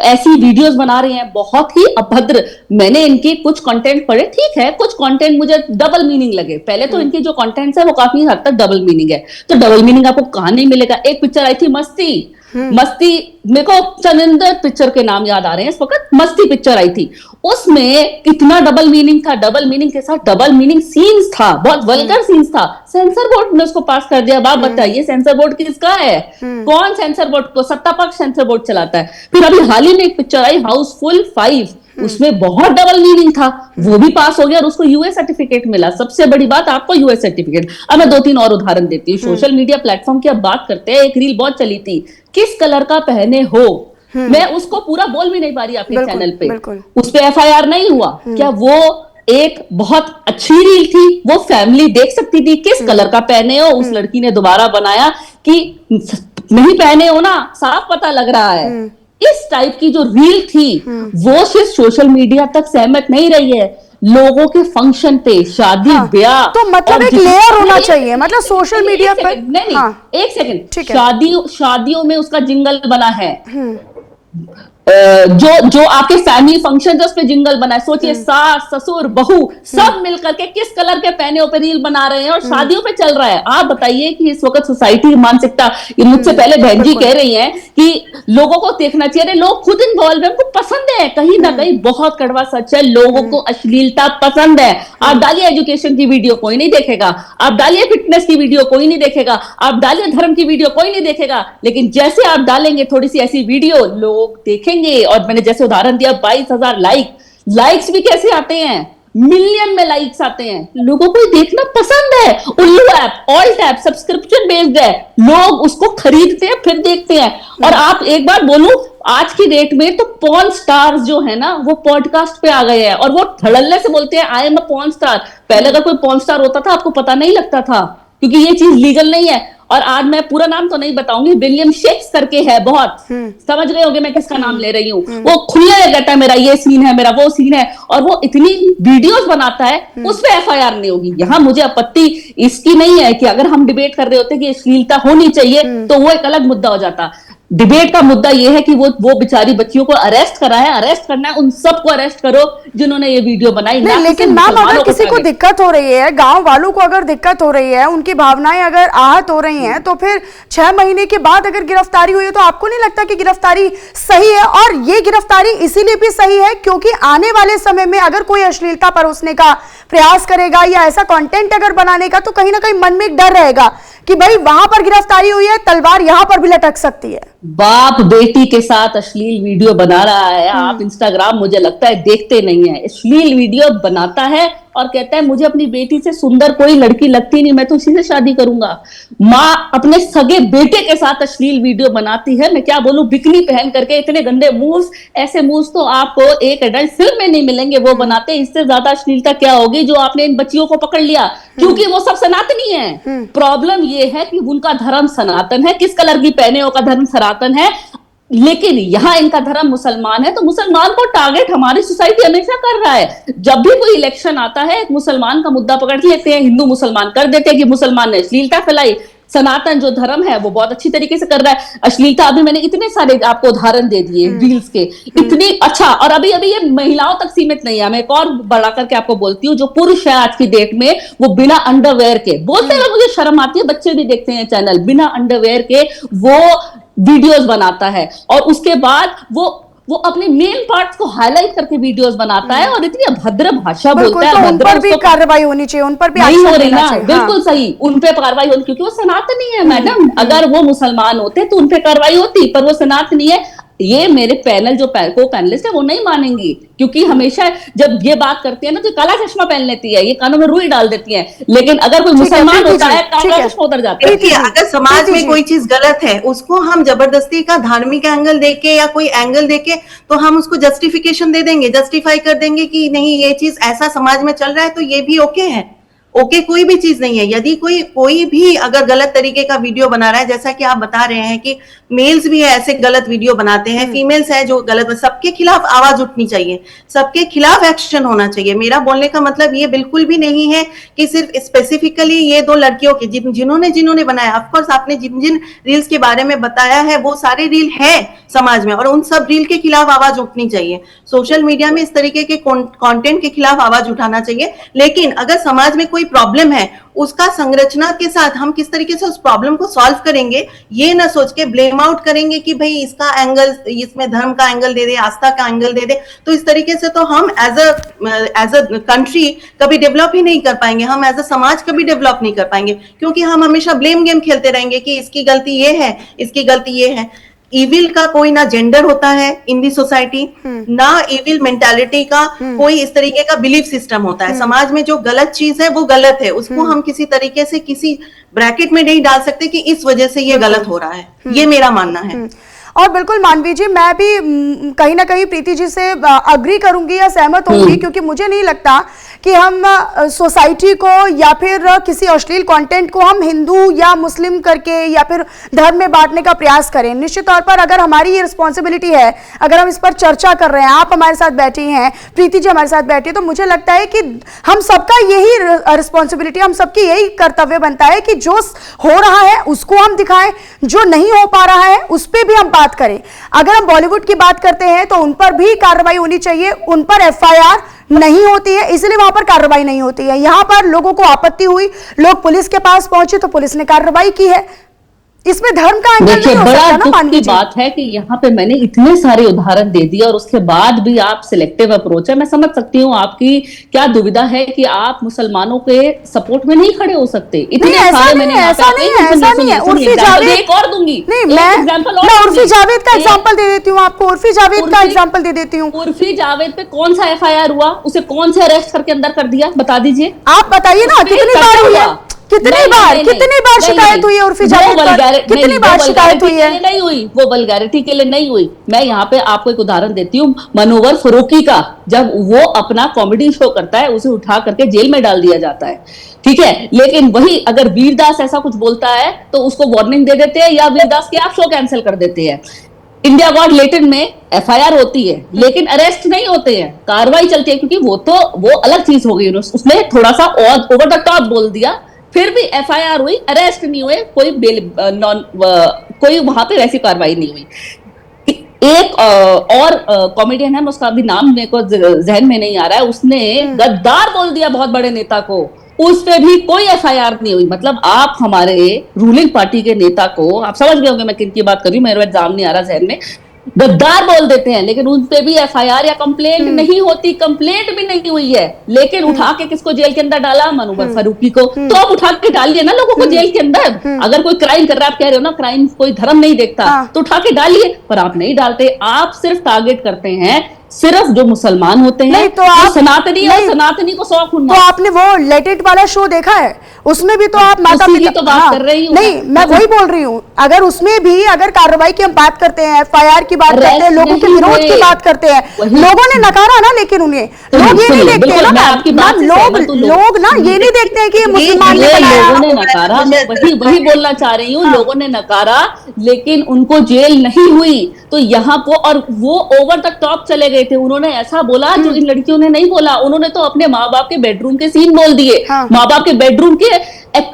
ऐसी वीडियोस बना रहे हैं, बहुत ही अभद्र। मैंने इनके कुछ कंटेंट पढ़े, ठीक है, कुछ कंटेंट मुझे डबल मीनिंग लगे। पहले तो इनके जो कंटेंट्स है वो काफी हद तक डबल मीनिंग है, तो डबल मीनिंग आपको कहां नहीं मिलेगा। एक पिक्चर आई थी मस्ती, मेरे को चनिंदर पिक्चर के नाम याद आ रहे हैं इस वक्त, मस्ती पिक्चर आई थी, उसमें इतना डबल मीनिंग था, डबल मीनिंग के साथ डबल मीनिंग सीन्स था, बहुत वल्गर सीन्स था। सेंसर बोर्ड ने उसको पास कर दिया। आप बताइए सेंसर बोर्ड किसका है? कौन सेंसर बोर्ड को? सत्तापक्ष सेंसर बोर्ड चलाता है। फिर अभी हाल ही में एक पिक्चर आई हाउसफुल 5, उसमें बहुत डबल मीनिंग था, वो भी पास हो गया और उसको यूएस सर्टिफिकेट मिला। सबसे बड़ी बात, आपको यूएस सर्टिफिकेट। अब मैं 2-3 और उदाहरण देती हूँ। सोशल मीडिया प्लेटफॉर्म की अब बात करते हैं, एक रील बहुत चली थी, किस कलर का पहने हो, मैं उसको पूरा बोल भी नहीं पा रही आपके चैनल पे, उस पे एफआईआर नहीं हुआ। क्या वो एक बहुत अच्छी रील थी? वो फैमिली देख सकती थी किस कलर का पहने हो। उस लड़की ने दोबारा बनाया कि नहीं पहने हो ना, साफ पता लग रहा है। इस टाइप की जो रील थी वो सिर्फ सोशल मीडिया तक सहमत नहीं रही है, लोगों के फंक्शन पे, शादी ब्याह, तो मतलब एक लेयर होना चाहिए, मतलब सोशल मीडिया पर नहीं, एक सेकंड, शादियों में उसका जिंगल बना है, जो आपके फैमिली फंक्शन है उसमें जिंगल बना है। सोचिए सास ससुर बहू सब मिलकर के किस कलर के पहने पे रील बना रहे हैं और शादियों पे चल रहा है। आप बताइए कि इस वक्त सोसाइटी की मानसिकता, ये मुझसे पहले बहन जी कह रही हैं कि लोगों को देखना चाहिए, लोग खुद इन्वॉल्व है, उनको पसंद है। कहीं ना कहीं बहुत कड़वा सच है, लोगों को अश्लीलता पसंद है। आप डालिए एजुकेशन की वीडियो, कोई नहीं देखेगा। आप डालिए फिटनेस की वीडियो, कोई नहीं देखेगा। आप डालिए धर्म की वीडियो, कोई नहीं देखेगा। लेकिन जैसे आप डालेंगे थोड़ी सी ऐसी वीडियो, लोग देखेंगे। और मैंने जैसे उदाहरण दिया 22,000 लाइक्स भी कैसे आते हैं, मिलियन में लाइक्स आते हैं। लोगों को देखना पसंद है। उल्लू app, alt app subscription based है, लोग उसको खरीदते हैं फिर देखते हैं। और आप एक बार बोलूं, आज की डेट में तो पॉर्न स्टार्स जो है ना वो पॉडकास्ट पे आ गए हैं और वो धड़ल्ले से बोलते हैं I am a porn star. पहले अगर कोई पॉर्न स्टार होता था आपको पता नहीं लगता था, क्योंकि ये चीज लीगल नहीं है। और आज मैं पूरा नाम तो नहीं बताऊंगी, विलियम शेक्स करके है, बहुत समझ गए होंगे मैं किसका नाम ले रही हूँ। वो खुले कहता है मेरा ये सीन है, मेरा वो सीन है, और वो इतनी वीडियोस बनाता है, उस पे एफआईआर नहीं होगी। यहाँ मुझे आपत्ति इसकी नहीं है कि अगर हम डिबेट कर रहे होते कि अश्लीलता होनी चाहिए तो वो एक अलग मुद्दा हो जाता। डिबेट का मुद्दा यह है कि वो बेचारी बच्चियों को अरेस्ट करा है, अरेस्ट करना है, उन सबको अरेस्ट करो जिन्होंने ये वीडियो बनाई। नहीं, लेकिन मैम अगर किसी को दिक्कत हो रही है, गांव वालों को अगर दिक्कत हो रही है, उनकी भावनाएं अगर आहत हो रही हैं, तो फिर 6 महीने के बाद अगर गिरफ्तारी हुई है तो आपको नहीं लगता कि गिरफ्तारी सही है? और ये गिरफ्तारी इसीलिए भी सही है क्योंकि आने वाले समय में अगर कोई अश्लीलता परोसने का प्रयास करेगा या ऐसा कंटेंट अगर बनाने का, तो कहीं ना कहीं मन में एक डर रहेगा कि भाई वहां पर गिरफ्तारी हुई है, तलवार यहां पर भी लटक सकती है। बाप बेटी के साथ अश्लील वीडियो बना रहा है, आप इंस्टाग्राम मुझे लगता है देखते नहीं है। अश्लील वीडियो बनाता है और कहता है मुझे अपनी बेटी से सुंदर कोई लड़की लगती नहीं, मैं तो उसी से शादी करूंगा। माँ अपने सगे बेटे के साथ अश्लील वीडियो बनाती है। मैं क्या बोलूं, बिकनी पहन करके, इतने गंदे मूव्स, ऐसे मूव्स तो आपको एक एडल्ट फिल्म में नहीं मिलेंगे। वो बनाते हैं, इससे ज्यादा अश्लीलता क्या होगी जो आपने इन बच्चियों को पकड़ लिया, क्योंकि वो सब सनातनी है। प्रॉब्लम ये है कि उनका धर्म सनातन है, किस कलर की पहने हो का धर्म सनातन है, लेकिन यहाँ इनका धर्म मुसलमान है। तो मुसलमान को टारगेट हमारी सोसाइटी हमेशा कर रहा है। जब भी कोई इलेक्शन आता है, एक मुसलमान का मुद्दा पकड़ लेते हैं, हिंदू मुसलमान कर देते हैं कि मुसलमान ने अश्लीलता फैलाई। सनातन जो धर्म है वो बहुत अच्छी तरीके से कर रहा है। अश्लीलता, अभी मैंने इतने सारे आपको उदाहरण दे दिए रील्स के, इतनी अच्छा। और अभी अभी ये महिलाओं तक सीमित नहीं है, मैं एक और बढ़ा करके आपको बोलती हूँ, जो पुरुष है आज की डेट में वो बिना अंडरवेयर के, बोलते हैं मुझे शर्म आती है, बच्चे भी देखते हैं चैनल, बिना अंडरवेयर के वो वीडियोस बनाता है और उसके बाद वो अपने मेन पार्ट्स को हाईलाइट करके वीडियोस बनाता है और इतनी अभद्र भाषा बोलता है। तो उन पर भी कार्रवाई होनी चाहिए, उन पर भी नहीं एक्शन हो रही लेना ना, चाहिए। बिल्कुल सही, उन पे कार्रवाई होनी, क्योंकि वो सनातनी है मैडम। अगर वो मुसलमान होते तो उन पे कार्रवाई होती, पर वो सनातनी है। ये मेरे पैनल जो को पैनलिस्ट है वो नहीं मानेंगी, क्योंकि हमेशा जब ये बात करती है ना तो काला चश्मा पहन लेती है, ये कानों में रुई डाल देती है, लेकिन अगर कोई मुसलमान होता है काला चश्मा उतर जाता है। देखिए, अगर समाज में कोई चीज गलत है उसको हम जबरदस्ती का धार्मिक एंगल देके या कोई एंगल देके तो हम उसको जस्टिफिकेशन दे देंगे, जस्टिफाई कर देंगे कि नहीं ये चीज ऐसा समाज में चल रहा है तो ये भी ओके है। ओके कोई भी चीज नहीं है। यदि कोई भी अगर गलत तरीके का वीडियो बना रहा है, जैसा कि आप बता रहे हैं कि मेल्स भी है ऐसे गलत वीडियो बनाते हैं, फीमेल्स है जो गलत, सबके खिलाफ आवाज उठनी चाहिए, सबके खिलाफ एक्शन होना चाहिए। मेरा बोलने का मतलब ये बिल्कुल भी नहीं है कि सिर्फ स्पेसिफिकली ये दो लड़कियों के, जिन्होंने बनाया, ऑफकोर्स आपने जिन जिन रील्स के बारे में बताया है वो सारे रील है समाज में और उन सब रील के खिलाफ आवाज उठनी चाहिए। सोशल मीडिया में इस तरीके के कंटेंट के खिलाफ आवाज उठाना चाहिए। लेकिन अगर समाज में कोई प्रॉब्लम है उसका संरचना के साथ हम किस तरीके से उस प्रॉब्लम को सॉल्व करेंगे, ये ना सोच के ब्लेम आउट करेंगे कि भाई इसका एंगल, इसमें धर्म का एंगल दे दे, आस्था का एंगल दे दे, तो इस तरीके से तो हम एज अ कंट्री कभी डेवलप ही नहीं कर पाएंगे, हम एज अ समाज कभी डेवलप नहीं कर पाएंगे, क्योंकि हम हमेशा ब्लेम गेम खेलते रहेंगे कि इसकी गलती ये है, इसकी गलती ये है। इविल का कोई ना जेंडर होता है इन दी सोसाइटी, ना इविल मेंटालिटी का कोई इस तरीके का बिलीफ सिस्टम होता है। समाज में जो गलत चीज है वो गलत है, उसको हम किसी तरीके से किसी ब्रैकेट में नहीं डाल सकते कि इस वजह से ये गलत हो रहा है, ये मेरा मानना है। और बिल्कुल मानवी जी, मैं भी कहीं ना कहीं प्रीति जी से अग्री करूंगी या सहमत होंगी, क्योंकि मुझे नहीं लगता कि हम सोसाइटी को या फिर किसी अश्लील कंटेंट को हम हिंदू या मुस्लिम करके या फिर धर्म में बांटने का प्रयास करें। निश्चित तौर पर अगर हमारी ये रिस्पॉन्सिबिलिटी है, अगर हम इस पर चर्चा कर रहे हैं, आप हमारे साथ बैठी हैं, प्रीति जी हमारे साथ बैठी है, तो मुझे लगता है कि हम सबका यही रिस्पॉन्सिबिलिटी, हम सबकी यही कर्तव्य बनता है कि जो हो रहा है उसको हम दिखाएं, जो नहीं हो पा रहा है उस पर भी हम बात करें। अगर हम बॉलीवुड की बात करते हैं तो उन पर भी कार्रवाई होनी चाहिए, उन पर FIR नहीं होती है इसलिए वहां पर कार्रवाई नहीं होती है। यहां पर लोगों को आपत्ति हुई, लोग पुलिस के पास पहुंचे तो पुलिस ने कार्रवाई की है। इसमें धर्म का एंगल नहीं हो सकता ना। दुख की बात है कि यहाँ पे मैंने इतने सारे उदाहरण दे दिए और उसके बाद भी आप सिलेक्टिव अप्रोच है। मैं समझ सकती हूँ आपकी क्या दुविधा है कि आप मुसलमानों के सपोर्ट में नहीं खड़े हो सकते। इतने सारे मैंने ऐसा नहीं है। उर्फी जावेद, एक और दूंगी, नहीं मैं उर्फी जावेद का एग्जांपल दे देती हूँ आपको, उर्फी जावेद का एग्जांपल दे देती हूँ। उर्फी जावेद पे कौन सा FIR हुआ, उसे कौन से अरेस्ट करके अंदर कर दिया, बता दीजिए। आप बताइए ना, कितनी बार हुआ, कितनी बार शिकायत हुई है उर्फी जावेद पर, कितनी बार शिकायत हुई है? नहीं हुई, वो वल्गैरिटी के लिए नहीं हुई। मैं यहाँ पे आपको एक उदाहरण देती हूँ, मनोवर फरूकी का, जब वो अपना कॉमेडी शो करता है उसे उठा करके जेल में डाल दिया जाता है, ठीक है। लेकिन वही अगर वीरदास ऐसा कुछ बोलता है तो उसको वार्निंग दे देते हैं या वीरदास के आप शो कैंसिल कर देते हैं। इंडिया गॉट लेटेंट में FIR होती है लेकिन अरेस्ट नहीं होते हैं, कार्रवाई चलती है, क्योंकि वो अलग चीज हो गई, उसने थोड़ा सा और ओवर द टॉप बोल दिया, फिर भी FIR हुई, अरेस्ट नहीं हुए, कोई वहां पे वैसी कार्रवाई नहीं हुई। एक और कॉमेडियन है, उसका अभी नाम मेरे को जहन में नहीं आ रहा है, उसने गद्दार बोल दिया बहुत बड़े नेता को, उस पे भी कोई FIR नहीं हुई। मतलब आप हमारे रूलिंग पार्टी के नेता को, आप समझ गए होंगे मैं किन की बात कर रही हूँ, मेरे एग्जाम नहीं आ रहा जहन में, गद्दार बोल देते हैं लेकिन उन पे भी FIR या कंप्लेंट नहीं होती, कंप्लेंट भी नहीं हुई है, लेकिन उठा के किसको जेल के अंदर डाला, मनोवर फरूकी को। तो आप उठा के डालिए ना लोगों को जेल के अंदर। अगर कोई क्राइम कर रहा है, आप कह रहे हो ना क्राइम कोई धर्म नहीं देखता, तो उठा के डालिए, पर आप नहीं डालते। आप सिर्फ टारगेट करते हैं सिर्फ जो मुसलमान होते हैं, तो आप सनातनी और सनातनी को शौक होना। तो आपने वो लेट इट वाला शो देखा है, उसमें भी तो आप माता पिता तो बात कर रही हूँ, नहीं मैं वही बोल रही हूँ। अगर उसमें भी अगर कार्रवाई की हम बात करते हैं, FIR की बात करते हैं, लोगों के विरोध की बात करते हैं, लोगों ने नकारा ना, लेकिन उन्हें लोग ये नहीं देखते हैं ना, लोग ना ये नहीं देखते हैं कि मुसलमान ने बनाया, लोगों ने नकारा। वही बोलना चाह रही हूँ, लोगों ने नकारा लेकिन उनको जेल नहीं हुई। तो यहाँ को, और वो ओवर द टॉप चले गए थे, उन्होंने ऐसा बोला जो इन लड़कियों ने नहीं बोला। उन्होंने तो अपने माँ बाप के बेडरूम के सीन बोल दिए, माँ बाप के बेडरूम के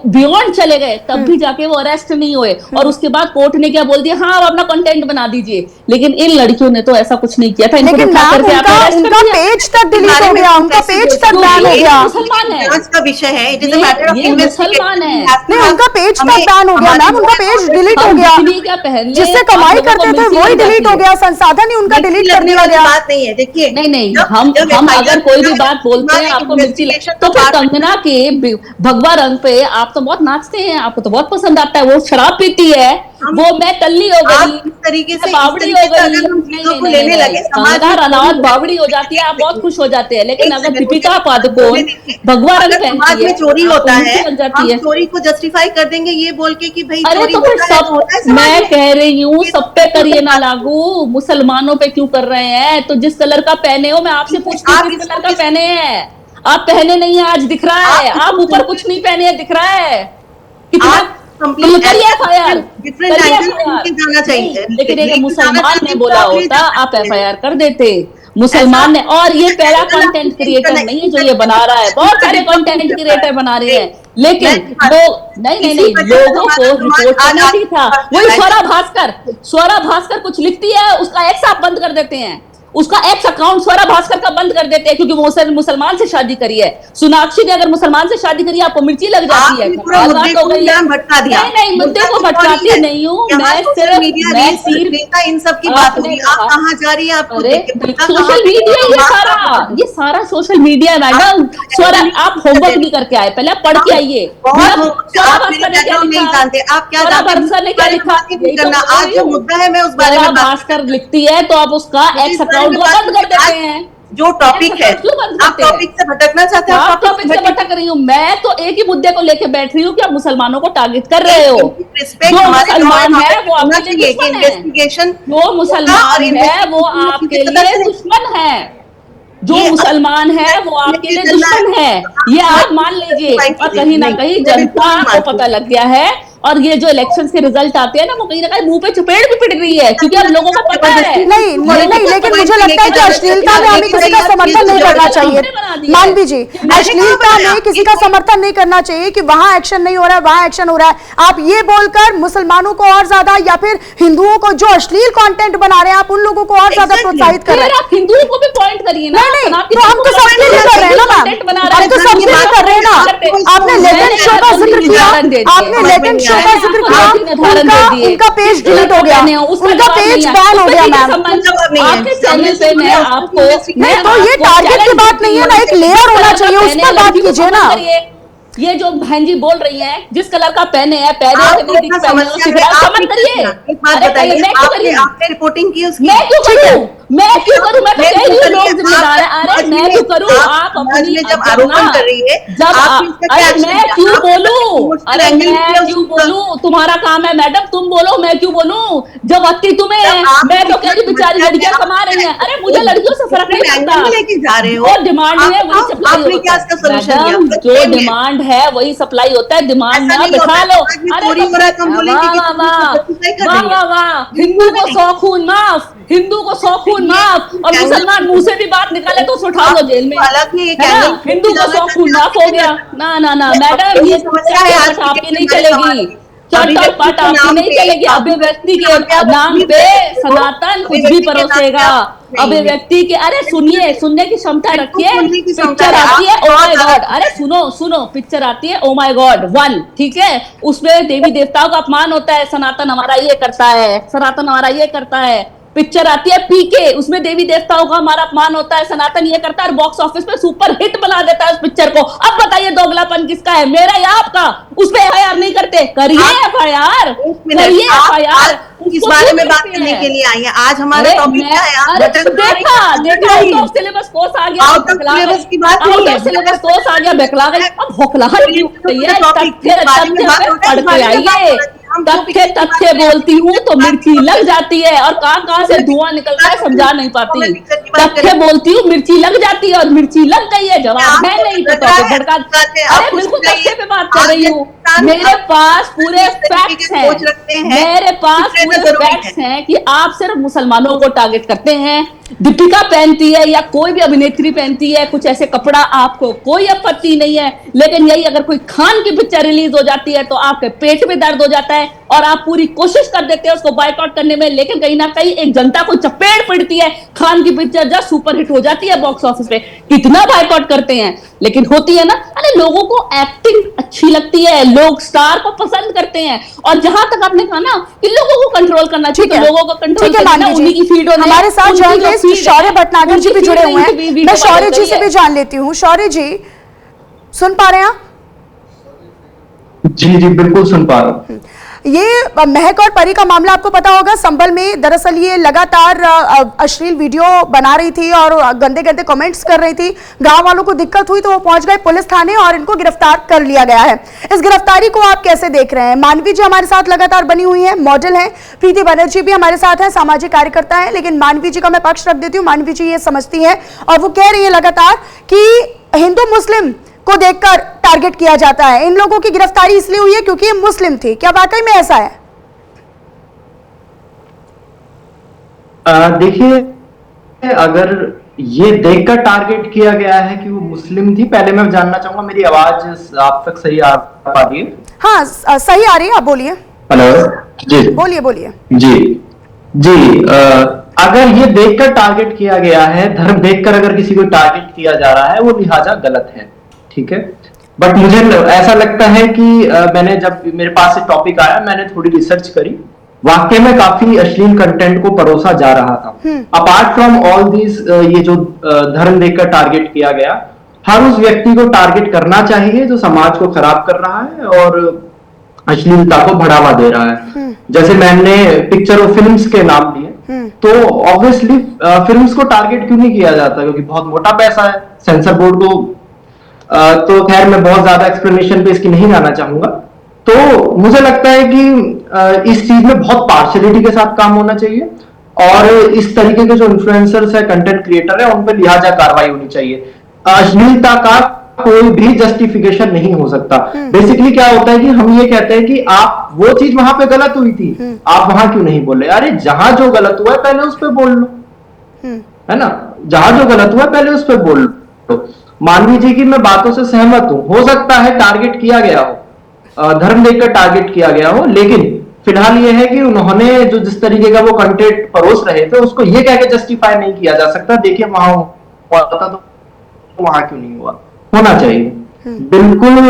बियॉन्ड चले गए, तब भी जाके वो अरेस्ट नहीं हुए, और उसके बाद कोर्ट ने क्या बोल दिया, हाँ आप अपना कंटेंट बना दीजिए। लेकिन इन लड़कियों ने तो ऐसा कुछ नहीं किया था। इनको लेकिन उठा मैम करके आपने arrest उनका कर दिया। पेज तक डिलीट हो गया, उनका पेज तक क्योंकि बैन हो ये गया। मुसलमान है, जांच का विषय है, इट इज अ ये- मैटर ऑफ ये मुसलमान है। नहीं, उनका पेज तक बैन हो गया मैम, उनका पेज डिलीट हो हम गया। बिकनी क्या पहन ले, जिससे आप कमाई लोगों को करते थे मिर्ची वही लग डिलीट जाती हो है। गया, संसाधन ही उनका डिलीट कर दिया गया। बात नहीं है, देखिए नहीं, हम अगर कोई भी बात बोलते हैं आपको मिर्ची तो फिर कंगना के भगवा रंग पे आप तो बहुत नाचते हैं, आपको तो बहुत पसंद आता है। वो शराब पीती है, वो मैं टल्ली हो गई, इस तरीके से बावड़ी हो गई। अगर हम चीजों को लेने लगे, समाज कंगना में रनौत बावड़ी हो जाती है, आप बहुत खुश हो जाते हैं। लेकिन अगर दीपिका पादुकोण भगवा रंग समाज पहनती में है, चोरी होता आपको है, मिर्ची लग जाती हम है। चोरी को जस्टिफाई कर देंगे ये बोल के कि भाई अरे चोरी तो फिर होता है, सब, होता है समाज मैं में। कह रही हूँ सब पे करिए ना लागू, मुसलमानों पे क्यों कर रहे हैं? तो जिस कलर का पहने हो, मैं आपसे पूछती हूँ आप किस इसको कलर का पहने हैं? आप पहने नहीं है, आज दिख रहा है। आप ऊपर कुछ नहीं पहने हैं, दिख रहा है कितना। कंप्लीट करिए FIR, डिफरेंट करिए एंगल FIR। जाना चाहिए। लेकिन एक लेके मुसलमान जाना ने चाहिए, बोला तो आप ले होता, जा आप सकते हैं। FIR कर देते। मुसलमान ने, और ये पहला कंटेंट क्रिएटर नहीं है जो ये बना रहा है, बहुत सारे कंटेंट क्रिएटर बना रहे हैं। लेकिन लोग नहीं, लोगों को रिपोर्ट करना चाहिए था। वही स्वरा भास्कर कुछ लिखती है, उसका एक्स आप बंद कर देते हैं, उसका एक्स अकाउंट स्वरा भास्कर का बंद कर देते हैं, क्योंकि वो मुसलमान से शादी करी है। सोनाक्षी ने अगर मुसलमान से शादी करी, आपको मिर्ची लग जाती है। मुद्दे को मैम भटका दिया। नहीं, मुद्दे को भटकाती नहीं हूँ मैं, सिर्फ मैं तीर इन सब की बात होगी। आप कहाँ जा रही है आपको अरे देख के पता सोशल मीडिया, ये सारा सोशल मीडिया मैडम। स्वरा आप होमवर्क नहीं करके आए, पहले आप पढ़ के आइए। नहीं जानते आप क्या भास्कर ने क्या लिखा? करना आज जो मुद्दा है मैं उस बारे में बात भास्कर लिखती है तो आप उसका एक्स अकाउंट को बंद कर देते हैं। जो टॉपिक है, आप टॉपिक से भटकना चाहते हैं, आप टॉपिक से भटक रही हूँ। मैं तो एक ही मुद्दे को लेके बैठ रही हूँ कि आप मुसलमानों को टारगेट कर रहे हो। जो मुसलमान है वो आपके लिए दुश्मन है, जो मुसलमान है वो आपके लिए दुश्मन है, जो मुसलमान है वो आपके लिए दुश्मन है, ये आप मान लीजिए। और कहीं ना कहीं जनता को पता लग गया है, और ये जो इलेक्शन के रिजल्ट आते हैं ना, वो कहीं ना कहीं मुंह पे चपेट भी पिट रही है, क्योंकि अब लोगों को पता है। नहीं, लेकिन मुझे लगता है कि अश्लीलता में हमें किसी का समर्थन नहीं करना चाहिए। मानवी जी, अश्लीलता में किसी का समर्थन नहीं करना चाहिए कि वहां एक्शन नहीं हो रहा है, वहां एक्शन हो रहा है। आप ये बोलकर मुसलमानों को और ज्यादा, या फिर हिंदुओं को जो अश्लील कंटेंट बना रहे हैं, आप उन लोगों को और ज्यादा प्रोत्साहित कर रहे हैं। आप हिंदुओं को भी पॉइंट करिए ना। नहीं, तो हम तो सबके लिए कर रहे हैं ना मैम, हम तो सबके लिए कर रहे हैं ना। आपने लेटेंट शो का जिक्र किया, आपने लेटेंट शो का जिक्र किया, उनका पेज डिलीट हो गया, उनका पेज बैन हो गया मैम। आपके चैनल पे मैं आपको, नहीं, तो ये टारगेट की बात नहीं है ना, एक लेयर होना चाहिए, उस पर बात कीजिए ना। ये जो बहन जी बोल रही हैं, जिस कलर का पहने हैं, पहने नहीं दिख पहने, समझ करिए। आपने रिपोर्टिंग की उसकी, मैं क्यों करूं? मैं क्यों करूं? मैं तो कह रही हूं लोग जिम्मेदार हैं। अरे मैं क्यों करूं? आप अपनी जब आरोपण कर रही है, अरे मैं क्यों बोलूं? अरे मैं क्यों बोलूं? तुम्हारा काम है मैडम, तुम बोलो, मैं क्यों बोलूं? जब अति तुम्हें है, मैं तो कह रही बेचारी लड़कियां कमा रही हैं। अरे मुझे लड़कियों से फर्क नहीं पड़ता, लेके जा रहे हो, वो डिमांड है वही सप्लाई होता है। जो डिमांड है वही सप्लाई होता है, डिमांड ना दिखा लो। अरे वाह वाह, हिंदू को 100 खून माफ, हिंदू को 100 खून माफ, और मुसलमान मुंह से भी बात निकाले तो उठा लो जेल में। हिंदू को 100 खून माफ हो गया। ना ना ना मैडम, ये समस्या है आपकी नहीं चलेगी, चटपट आपकी नहीं चलेगी। अभिव्यक्ति के नाम पे सनातन कुछ भी परोसेगा। अभिव्यक्ति के, अरे सुनिए, सुनने की क्षमता रखिए। पिक्चर आती है ओ माय गॉड, अरे सुनो पिक्चर आती है ओ माय गॉड 1, ठीक है, उसमें देवी देवताओं का अपमान होता है, सनातन हमारा ये करता है, सनातन हमारा ये करता है। पिक्चर आती है पीके, उसमें देवी देवताओं का हमारा अपमान होता है, सनातन ये करता है, और बॉक्स ऑफिस पे सुपर हिट बना देता है उस पिक्चर को। अब बताइए दोगलापन किसका है, मेरा या आपका? उस पे FIR नहीं करते, करिए FIR, करिए FIR। इस बारे में बात करने के लिए आई है आज हमारे टॉपिक क्या है? देखा आउट ऑफ सिलेबस कोर्स आ गया, आउट ऑफ सिलेबस की बात नहीं है, आउट ऑफ सिलेबस कोर्स आ गया, बकला गई। अब भोखलाहट क्यों होती है? पढ़ के आइए, तथ्य बोलती हूँ तो मिर्ची लग जाती है, और कहाँ से धुआं निकलता है समझा नहीं पाती। तथ्य बोलती हूँ, मिर्ची लग जाती है, और मिर्ची लग गई है, जवाब है नहीं तो टॉपिक भड़का। अरे बिल्कुल तथ्य पे बात कर रही हूँ, पाकिस्तान मेरे पास पूरे इस तरीके फैक्ट्स की हैं, सोच रखते हैं, मेरे पास कितने पूरे नजरों में फैक्ट्स हैं कि आप सिर्फ मुसलमानों को टारगेट करते हैं। दीपिका पहनती है या कोई भी अभिनेत्री पहनती है कुछ ऐसे कपड़ा, आपको कोई आपत्ति नहीं है, लेकिन यही अगर कोई खान की पिक्चर रिलीज हो जाती है तो आपके पेट में दर्द हो जाता है और आप पूरी कोशिश कर देते हैं उसको बायकॉट करने में, लेकिन कहीं ना कहीं एक जनता को चपेट पड़ती है। खान की पिक्चर जब सुपर हिट हो जाती है बॉक्स ऑफिस पे, कितना बायकॉट करते हैं, लेकिन होती है ना, अरे लोगों को एक्टिंग अच्छी लगती है, लोग स्टार को पसंद करते हैं। और जहां तक आपने कहा ना कि लोगों को कंट्रोल करना चाहिए, तो लोगों को कंट्रोल करना उन्हीं की फीड होने, हमारे साथ उनकी जो जर्नलिस्ट feed है, शौर्य भटनागर जी भी उनकी जुड़े feed हुए है, हैं। उनकी मैं video शौर्य वायरल जी से करिए। भी जान लेती हूँ। शौर्य जी, सुन पा रहे हैं आप? जी जी बिल्कुल सुन पा रहा हूँ। ये महक और परी का मामला आपको पता होगा। संभल में दरअसल ये लगातार अश्लील वीडियो बना रही थी और गंदे गंदे कमेंट्स कर रही थी। गांव वालों को दिक्कत हुई तो वो पहुंच गए पुलिस थाने और इनको गिरफ्तार कर लिया गया है। इस गिरफ्तारी को आप कैसे देख रहे हैं? मानवी जी हमारे साथ लगातार बनी हुई है, मॉडल है। प्रीति बनर्जी भी हमारे साथ है, सामाजिक कार्यकर्ता है। लेकिन मानवी जी का मैं पक्ष रख देती हूँ। मानवी जी ये समझती है और वो कह रही है लगातार कि हिंदू मुस्लिम को देखकर टारगेट किया जाता है। इन लोगों की गिरफ्तारी इसलिए हुई है क्योंकि ये मुस्लिम थी। क्या वाकई में ऐसा है? देखिए, अगर ये देखकर टारगेट किया गया है कि वो मुस्लिम थी, पहले मैं जानना चाहूंगा मेरी आवाज आप तक सही आ पा रही है? हाँ, सही आ रही है, आप बोलिए। हेलो जी, बोलिए बोलिए। जी जी। अगर ये देखकर टारगेट किया गया है, धर्म देखकर अगर किसी को टारगेट किया जा रहा है, वो लिहाजा गलत है, ठीक है। बट मुझे ऐसा लगता है कि मैंने जब मेरे पास ये टॉपिक आया, मैंने थोड़ी रिसर्च करी, वाकई में काफी अश्लील कंटेंट को परोसा जा रहा था। अपार्ट फ्रॉम ऑल दिस, ये जो धर्म देखकर टारगेट किया गया, हर उस व्यक्ति को टारगेट करना चाहिए जो समाज को खराब कर रहा है और अश्लीलता को बढ़ावा दे रहा है। जैसे मैंने पिक्चर और फिल्म्स के नाम लिए, तो ऑब्वियसली फिल्म्स को टारगेट क्यों नहीं किया जाता? क्योंकि बहुत मोटा पैसा है। सेंसर बोर्ड को तो खैर मैं बहुत ज्यादा एक्सप्लेनेशन पे इसकी नहीं जाना चाहूंगा। तो मुझे लगता है कि इस चीज में बहुत पार्शियलिटी के साथ काम होना चाहिए और इस तरीके के जो इन्फ्लुएंसर्स है, कंटेंट क्रिएटर है, उन पर लिहाजा कार्रवाई होनी चाहिए। अश्लीलता का कोई भी जस्टिफिकेशन नहीं हो सकता। बेसिकली क्या होता है कि हम ये कहते हैं कि आप वो चीज वहां पे गलत हुई थी, आप वहां क्यों नहीं बोले? अरे जहां जो गलत हुआ है पहले उस पर बोल लो, है ना। जहां जो गलत हुआ है पहले उस पर बोल लो। मानवी जी की मैं बातों से सहमत हूं। हो सकता है टारगेट किया गया हो, धर्म देखकर टारगेट किया गया हो, लेकिन फिलहाल ये है कि उन्होंने जो जिस तरीके का वो कंटेंट परोस रहे थे उसको ये कह के जस्टिफाई नहीं किया जा सकता देखिए वहां हुआ था तो वहां क्यों नहीं हुआ। होना चाहिए, बिल्कुल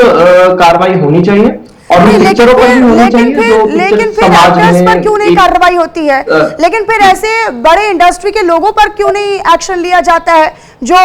कार्रवाई होनी चाहिए और उन पिक्चरों पर भी होनी चाहिए जो लेकिन फिर समाज एक्टर्स पर में क्यों नहीं कार्रवाई होती है? लेकिन फिर ऐसे बड़े इंडस्ट्री के लोगों पर क्यों नहीं एक्शन लिया जाता है जो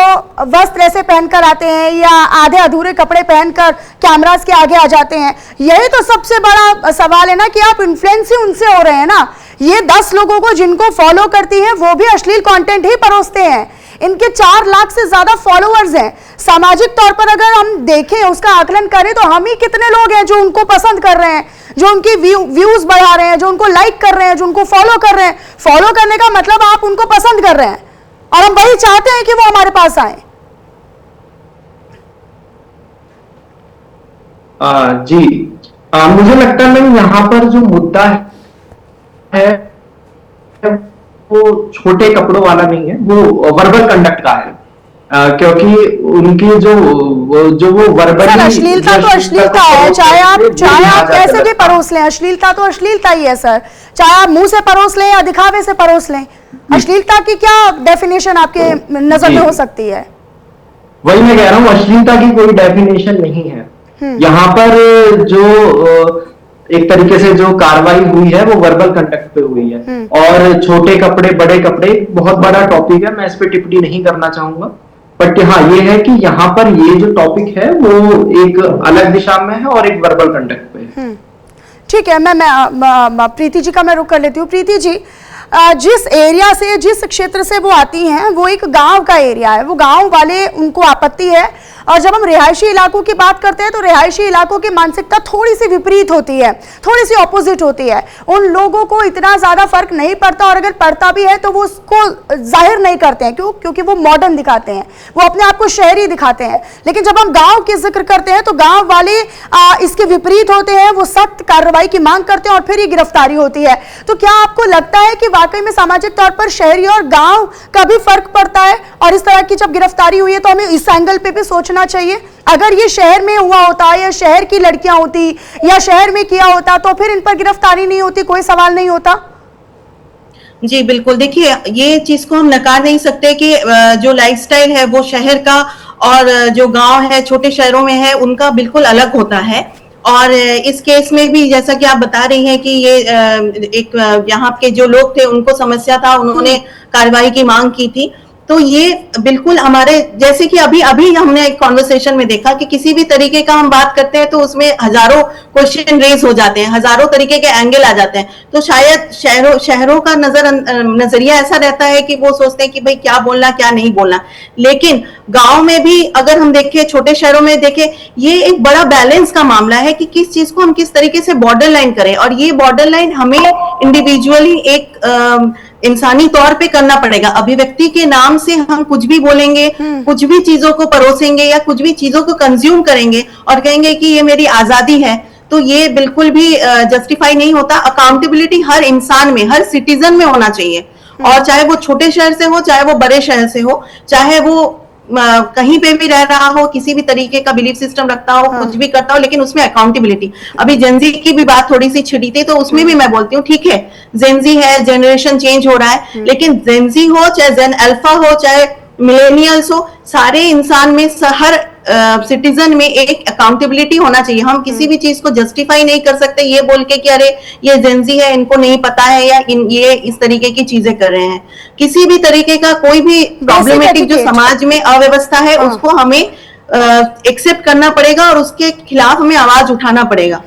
वस्त्र ऐसे पहनकर आते हैं या आधे अधूरे कपड़े पहनकर कैमरास के आगे आ जाते हैं? यही तो सबसे बड़ा सवाल है ना कि आप इन्फ्लुएंस ही उनसे हो रहे हैं ना। ये 10 लोगों को जिनको फॉलो करती हैं वो भी अश्लील कंटेंट ही परोसते हैं। इनके 4 लाख से ज्यादा फॉलोअर्स हैं। सामाजिक तौर पर अगर हम देखें, उसका आकलन करें तो हम ही कितने लोग हैं जो उनको पसंद कर रहे हैं, जो उनकी व्यूज बढ़ा रहे हैं, जो उनको लाइक कर रहे हैं, जो उनको फॉलो कर रहे हैं। फॉलो करने का मतलब आप उनको पसंद कर रहे हैं और हम वही चाहते हैं कि वो हमारे पास आए। जी, मुझे लगता है मैम यहाँ पर जो मुद्दा है वो छोटे कपड़ों वाला नहीं है, वो वर्बल कंडक्ट का है। क्योंकि उनकी जो वो वर्बल अश्लीलता तो अश्लीलता है, चाहे आप कैसे भी परोस लें, अश्लीलता तो अश्लीलता ही है सर। चाहे आप मुंह से परोस लें या दिखावे से परोस लें, अश्लीलता की क्या डेफिनेशन आपके नजर में हो सकती है? वही मैं कह रहा हूँ, अश्लीलता की कोई डेफिनेशन नहीं है। यहाँ पर जो एक तरीके से जो कार्रवाई हुई है वो वर्बल कंडक्ट पे हुई है। और छोटे कपड़े बड़े कपड़े बहुत बड़ा टॉपिक है, मैं इस पे टिप्पणी नहीं करना चाहूंगा। बट हाँ ये है कि यहाँ पर ये जो टॉपिक है वो एक अलग दिशा में है और एक वर्बल कंडक्ट पे है। ठीक है, मैं प्रीति जी का मैं रुख कर लेती हूँ। प्रीति जी, जिस एरिया से, जिस क्षेत्र से वो आती हैं, वो एक गांव का एरिया है। वो गांव वाले, उनको आपत्ति है और जब हम रिहायशी इलाकों की बात करते हैं तो रिहायशी इलाकों की मानसिकता थोड़ी सी विपरीत होती है, थोड़ी सी ऑपोजिट होती है। उन लोगों को इतना ज्यादा फर्क नहीं पड़ता, और अगर पड़ता भी है तो वो उसको जाहिर नहीं करते हैं। क्यों? क्योंकि वो मॉडर्न दिखाते हैं, वो अपने आप को शहरी दिखाते हैं। लेकिन जब हम गांव की जिक्र करते हैं तो गांव वाले इसके विपरीत होते हैं, वो सख्त कार्रवाई की मांग करते हैं और फिर ये गिरफ्तारी होती है। तो क्या आपको लगता है कि वाकई में सामाजिक तौर पर शहरी और गांव का भी फर्क पड़ता है? और इस तरह की जब गिरफ्तारी हुई है तो हमें इस एंगल पे भी सोचना चाहिए। अगर ये शहर में हुआ होता या शहर की लड़कियां होती या शहर में किया होता तो फिर इन पर गिरफ्तारी नहीं होती, कोई सवाल नहीं होता। जी बिल्कुल, देखिए ये चीज को हम नकार नहीं सकते कि जो लाइफस्टाइल है वो शहर का और जो गांव है छोटे शहरों में है उनका बिल्कुल अलग होता है। और इस केस में भी जैसा कि आप बता रही हैं कि ये एक यहाँ के जो लोग थे उनको समस्या था, उन्होंने कार्रवाई की मांग की थी। तो ये बिल्कुल हमारे जैसे कि अभी हमने एक कॉन्वर्सेशन में देखा कि किसी भी तरीके का हम बात करते हैं तो उसमें हजारों क्वेश्चन रेज हो जाते हैं, हजारों तरीके के एंगल आ जाते हैं। तो शायद शहरों का नजरिया ऐसा रहता है कि वो सोचते हैं कि भाई क्या बोलना क्या नहीं बोलना। लेकिन गांव में भी अगर हम देखें, छोटे शहरों में देखें, ये एक बड़ा बैलेंस का मामला है कि किस चीज को हम किस तरीके से बॉर्डर लाइन करें। और ये बॉर्डर लाइन हमें इंडिविजुअली एक इंसानी तौर पे करना पड़ेगा। अभिव्यक्ति के नाम से हम कुछ भी बोलेंगे, कुछ भी चीजों को परोसेंगे या कुछ भी चीजों को कंज्यूम करेंगे और कहेंगे कि ये मेरी आजादी है, तो ये बिल्कुल भी जस्टिफाई नहीं होता। अकाउंटेबिलिटी हर इंसान में, हर सिटीजन में होना चाहिए, और चाहे वो छोटे शहर से हो, चाहे वो बड़े शहर से हो, चाहे वो कहीं पे भी रह रहा हो, किसी भी तरीके का बिलीफ सिस्टम रखता हो, कुछ भी करता हो, लेकिन उसमें अकाउंटेबिलिटी। अभी जेनजी की भी बात थोड़ी सी छिड़ी थी, तो उसमें भी मैं बोलती हूँ ठीक है जेनजी है, जनरेशन चेंज हो रहा है, लेकिन जेनजी हो चाहे जेन अल्फा हो चाहे मिलेनियल्स हो, सारे इंसान में हर सिटीजन में एक अकाउंटेबिलिटी होना चाहिए। हम किसी भी चीज को जस्टिफाई नहीं कर सकते ये बोल के कि अरे ये जेनजी है, इनको नहीं पता है, या ये इस तरीके की चीजें कर रहे हैं। किसी भी तरीके का कोई भी प्रॉब्लमेटिक जो समाज में अव्यवस्था है उसको हमें एक्सेप्ट करना पड़ेगा और उसके खिलाफ हमें आवाज उठाना पड़ेगा।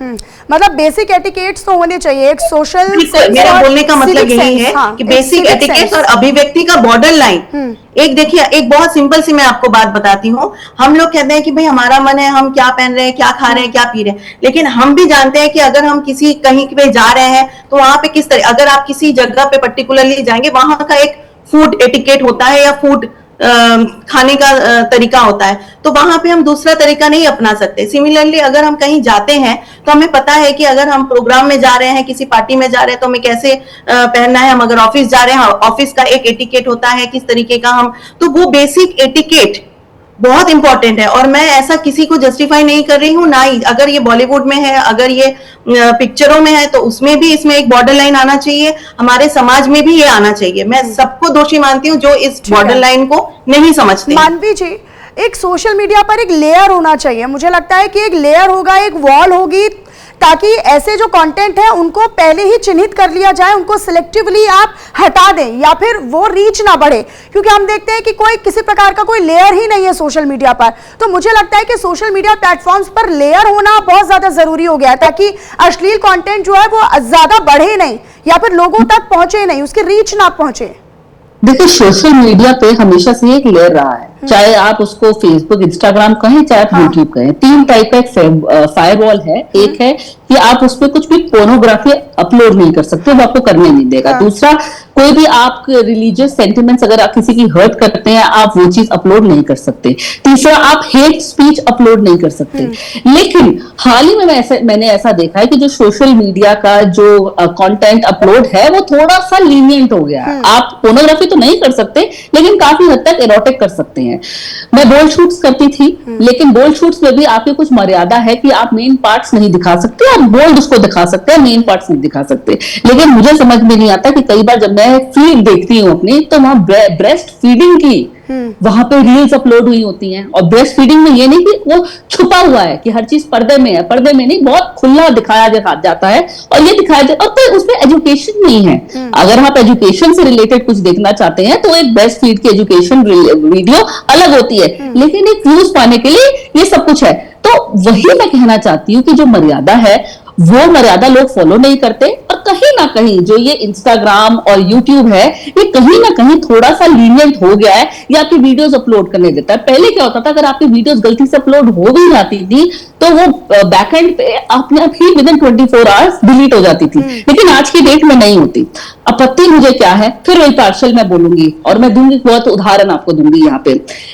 मतलब बेसिक एटिकेट्स तो होने चाहिए, एक सोशल। मेरा बोलने का मतलब यही है कि बेसिक एटिकेट्स और अभिव्यक्ति का बॉर्डर लाइन। एक देखिए, एक बहुत सिंपल सी मैं आपको बात बताती हूँ। हम लोग कहते हैं कि भाई हमारा मन है, हम क्या पहन रहे हैं, क्या खा रहे हैं, क्या पी रहे हैं, लेकिन हम भी जानते हैं कि अगर हम किसी कहीं पे जा रहे हैं तो वहां पे किस तरह, अगर आप किसी जगह पे पर्टिकुलरली जाएंगे, वहां का एक फूड एटिकेट होता है या फूड खाने का तरीका होता है, तो वहां पे हम दूसरा तरीका नहीं अपना सकते। सिमिलरली अगर हम कहीं जाते हैं तो हमें पता है कि अगर हम प्रोग्राम में जा रहे हैं, किसी पार्टी में जा रहे हैं, तो हमें कैसे पहनना है। हम अगर ऑफिस जा रहे हैं, ऑफिस का एक एटिकेट होता है, किस तरीके का हम, तो वो बेसिक एटिकेट बहुत इंपॉर्टेंट है। और मैं ऐसा किसी को जस्टिफाई नहीं कर रही हूँ, ना ही अगर ये बॉलीवुड में है, अगर ये पिक्चरों में है, तो उसमें भी इसमें एक बॉर्डर लाइन आना चाहिए, हमारे समाज में भी ये आना चाहिए। मैं सबको दोषी मानती हूँ जो इस बॉर्डर लाइन को नहीं समझते। मानवी जी, एक सोशल मीडिया पर एक लेयर होना चाहिए। मुझे लगता है कि एक लेयर होगा, एक वॉल होगी, ताकि ऐसे जो कंटेंट है उनको पहले ही चिन्हित कर लिया जाए, उनको सिलेक्टिवली आप हटा दें या फिर वो रीच ना बढ़े। क्योंकि हम देखते हैं कि कोई किसी प्रकार का कोई लेयर ही नहीं है सोशल मीडिया पर। तो मुझे लगता है कि सोशल मीडिया प्लेटफॉर्म्स पर लेयर होना बहुत ज्यादा जरूरी हो गया है, ताकि अश्लील कंटेंट जो है वो ज्यादा बढ़े नहीं या फिर लोगों तक पहुंचे नहीं, उसकी रीच ना पहुंचे। देखिए, सोशल मीडिया पे हमेशा से एक लेयर रहा है, चाहे आप उसको फेसबुक, इंस्टाग्राम कहें, चाहे आप यूट्यूब कहें। 3 टाइप का एक फायरवॉल है। एक है कि आप उसमें कुछ भी पोर्नोग्राफी अपलोड नहीं कर सकते, वो आपको करने नहीं देगा। दूसरा, कोई भी आप रिलीजियस सेंटिमेंट्स अगर आप किसी की हर्ट करते हैं, आप वो चीज अपलोड नहीं कर सकते। तीसरा, आप हेट स्पीच अपलोड नहीं कर सकते। लेकिन हाल ही में मैंने ऐसा देखा है कि जो सोशल मीडिया का जो कंटेंट अपलोड है वो थोड़ा सा लीनियंट हो गया है। आप पोर्नोग्राफी तो नहीं कर सकते, लेकिन काफी हद तक एरोटिक कर सकते हैं। मैं बोल्ड शूट्स करती थी, लेकिन बोल्ड शूट्स में भी आपकी कुछ मर्यादा है कि आप मेन पार्ट्स नहीं दिखा सकते, आप बोल्ड उसको दिखा सकते हैं, मेन पार्ट्स नहीं दिखा सकते। लेकिन मुझे समझ में नहीं आता कि कई बार जब मैं फीड देखती हूँ अपनी, तो वहां ब्रेस्ट फीडिंग की वहां पे रील्स अपलोड हुई होती हैं। और ब्रेस्ट फीडिंग में ये नहीं कि वो छुपा हुआ है कि हर चीज पर्दे में है, पर्दे में नहीं, बहुत खुला दिखाया जाता है और ये दिखाया जाता है। और तो उसमें एजुकेशन नहीं है। अगर आप एजुकेशन से रिलेटेड कुछ देखना चाहते हैं तो एक ब्रेस्ट फीड की एजुकेशन वीडियो अलग होती है, लेकिन एक व्यूज पाने के लिए ये सब कुछ है। तो वही मैं कहना चाहती हूँ कि जो मर्यादा है वो मर्यादा लोग फॉलो नहीं करते, और कहीं ना कहीं जो ये इंस्टाग्राम और यूट्यूब है, ये कहीं ना कहीं थोड़ा सा लीनियंट हो गया है, ये आपकी वीडियोस अपलोड करने देता है। पहले क्या होता था, अगर आपकी वीडियोस गलती से अपलोड हो भी जाती थी तो वो बैकएंड पे अपने आप ही विदिन 24 आवर्स डिलीट हो जाती थी, लेकिन आज की डेट में नहीं होती। आपत्ति मुझे क्या है, फिर वही पार्शियल मैं बोलूंगी और मैं दूंगी बहुत उदाहरण आपको दूंगी। यहाँ पे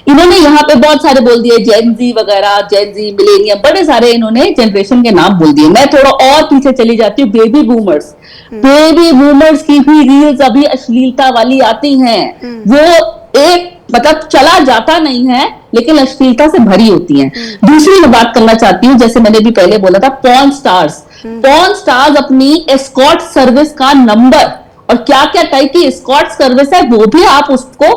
इन्होंने यहाँ पे बहुत सारे बोल दिए, जेनजी वगैरह, जेनजी, मिलेनियम, बड़े सारे इन्होंने जनरेशन के नाम बोल दिए। मैं थोड़ा और पीछे चली जाती हूँ, बेबी बूमर्स। बेबी बूमर्स की भी रील्स अभी अश्लीलता वाली आती हैं, वो एक मतलब चला जाता नहीं है लेकिन अश्लीलता से भरी होती हैं। दूसरी मैं बात करना चाहती हूँ, जैसे मैंने भी पहले बोला था, पॉर्न स्टार्स। पॉर्न स्टार्स अपनी एस्कॉर्ट सर्विस का नंबर और क्या क्या टाइप की एस्कॉर्ट सर्विस है वो भी आप उसको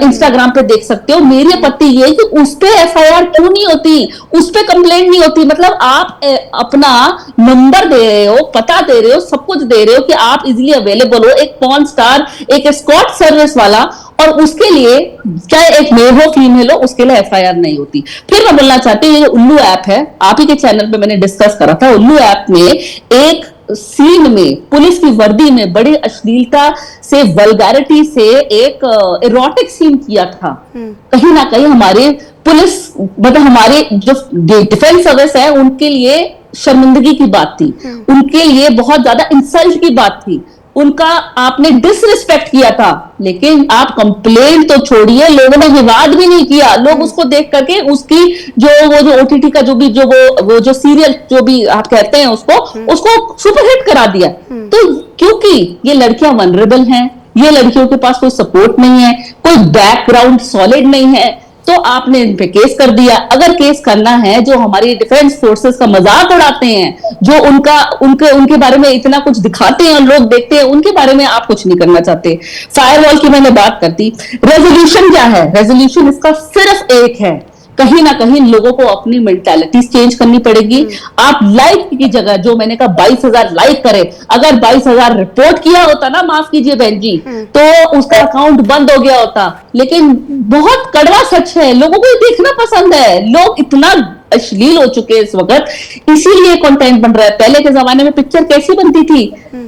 इंस्टाग्राम पे देख सकते हो। मेरी आपत्ति ये है कि उस पे एफआईआर क्यों नहीं होती, उस पे कंप्लेंट नहीं होती। मतलब आप अपना नंबर दे रहे हो, पता दे रहे हो, सब कुछ दे रहे हो कि आप इजीली अवेलेबल हो, एक पॉर्न स्टार, एक एस्कॉर्ट सर्विस वाला, और उसके लिए चाहे एक मेल हो फीमेल हो, उसके लिए एफआईआर नहीं होती। फिर मैं बोलना चाहती हूँ, ये उल्लू ऐप है, आप ही के चैनल पे मैंने डिस्कस करा था। उल्लू ऐप में एक सीन में पुलिस की वर्दी में बड़ी अश्लीलता से, वल्गैरिटी से एक एरोटिक सीन किया था। कहीं ना कहीं हमारे पुलिस, मतलब हमारे जो डिफेंस सर्विस है, उनके लिए शर्मिंदगी की बात थी, उनके लिए बहुत ज्यादा इंसल्ट की बात थी, उनका आपने डिसरिस्पेक्ट किया था। लेकिन आप कंप्लेंट तो छोड़िए, लोगों ने विवाद भी नहीं किया। लोग उसको देख करके उसकी जो ओटीटी का जो भी वो जो सीरियल जो भी आप कहते हैं उसको सुपरहिट करा दिया। तो क्योंकि ये लड़कियां वनरेबल हैं, ये लड़कियों के पास कोई सपोर्ट नहीं है, कोई बैकग्राउंड सॉलिड नहीं है, तो आपने इन पे केस कर दिया। अगर केस करना है, जो हमारी डिफेंस फोर्सेस का मजाक उड़ाते हैं, जो उनके बारे में इतना कुछ दिखाते हैं और लोग देखते हैं, उनके बारे में आप कुछ नहीं करना चाहते। फायरवॉल की मैंने बात करती, रेजोल्यूशन क्या है? रेजोल्यूशन इसका सिर्फ एक है, कहीं ना कहीं लोगों को अपनी मेंटालिटी चेंज करनी पड़ेगी। आप लाइक की जगह, जो मैंने कहा 22,000 लाइक करे, अगर 22,000 रिपोर्ट किया होता ना, माफ कीजिए बहन जी, तो उसका अकाउंट बंद हो गया होता। लेकिन बहुत कड़वा सच है, लोगों को देखना पसंद है, लोग इतना अश्लील हो चुके हैं इस वक्त, इसीलिए कंटेंट बन रहा है। पहले के जमाने में पिक्चर कैसी बनती थी,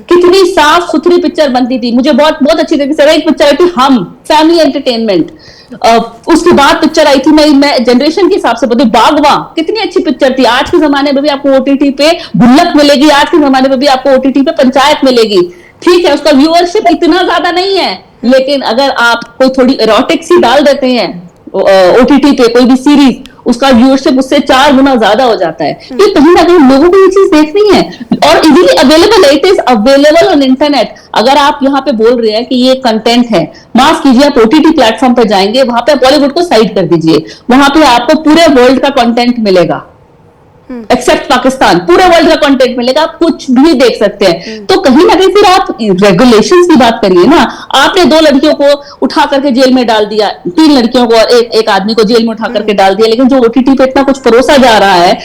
कितनी साफ सुथरी पिक्चर बनती थी। मुझे बहुत बहुत अच्छी तरीके से एक पिक्चर आई थी, हम, फैमिली एंटरटेनमेंट। उसके बाद पिक्चर आई थी, मैं जनरेशन के हिसाब से बोलती, बागवा, कितनी अच्छी पिक्चर थी। आज के जमाने में भी आपको ओटीटी पे गुल्लक मिलेगी, आज के जमाने में भी आपको ओटीटी पे पंचायत मिलेगी। ठीक है, उसका व्यूअरशिप इतना ज्यादा नहीं है, लेकिन अगर आप कोई थोड़ी एरोटिक सी डाल देते हैं ओटीटी पे, कोई भी सीरीज, उसका व्यूअरशिप उससे 4 गुना ज्यादा हो जाता है। ये कहीं ना कहीं लोगों को ये चीज देखनी है और इजीली अवेलेबल है, it is available on internet. अगर आप यहाँ पे बोल रहे हैं कि ये कंटेंट है, माफ कीजिए, आप ओटीटी प्लेटफॉर्म पे जाएंगे, वहां पे बॉलीवुड को साइड कर दीजिए, वहां पे आपको पूरे वर्ल्ड का कंटेंट मिलेगा, एक्सेप्ट पाकिस्तान, पूरे वर्ल्ड का कंटेंट मिलेगा, आप कुछ भी देख सकते हैं। तो कहीं ना कहीं फिर आप रेगुलेशंस की बात करिए ना। आपने 2 लड़कियों को उठा करके जेल में डाल दिया, 3 लड़कियों को और एक आदमी को जेल में उठा करके डाल दिया, लेकिन जो ओटीटी पे इतना कुछ परोसा जा रहा है,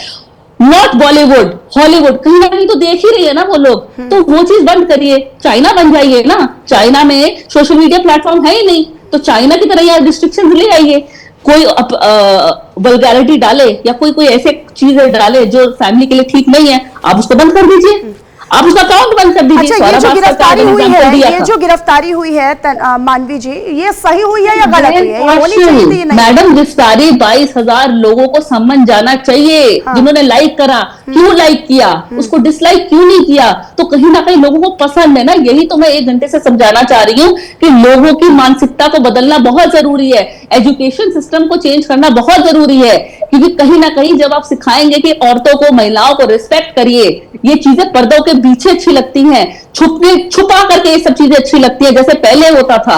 नॉट बॉलीवुड, हॉलीवुड, कहीं ना कहीं तो देख ही रही है ना वो लोग, तो वो चीज बंद करिए। चाइना बन जाइए ना, चाइना में सोशल मीडिया प्लेटफॉर्म है ही नहीं, तो चाइना की तरह यार रिस्ट्रिक्शन ले आइए। कोई वल्गैरिटी डाले या कोई ऐसे चीजें डाले जो फैमिली के लिए ठीक नहीं है, आप उसको बंद कर दीजिए, आप उसका अकाउंट बंद कर दीजिए। अच्छा, ये जो गिरफ्तारी हुई है, ये जो गिरफ्तारी हुई है मानवी जी, ये सही हुई है या गलत हुई है? होनी चाहिए थी नहीं? मैडम, गिरफ्तारी 22,000 लोगों को समन जाना चाहिए। हाँ। जिन्होंने लाइक करा, क्यों लाइक किया, उसको डिसलाइक क्यों नहीं किया? तो कहीं ना कहीं लोगों को पसंद है ना। यही तो मैं 1 घंटे से समझाना चाह रही हूँ कि लोगों की मानसिकता को बदलना बहुत जरूरी है, एजुकेशन सिस्टम को चेंज करना बहुत जरूरी है। क्योंकि कहीं ना कहीं जब आप सिखाएंगे कि औरतों को, महिलाओं को रिस्पेक्ट करिए, ये चीजें पर्दों के पीछे अच्छी लगती हैं, छुपा करके ये सब चीजें अच्छी लगती है, जैसे पहले होता था।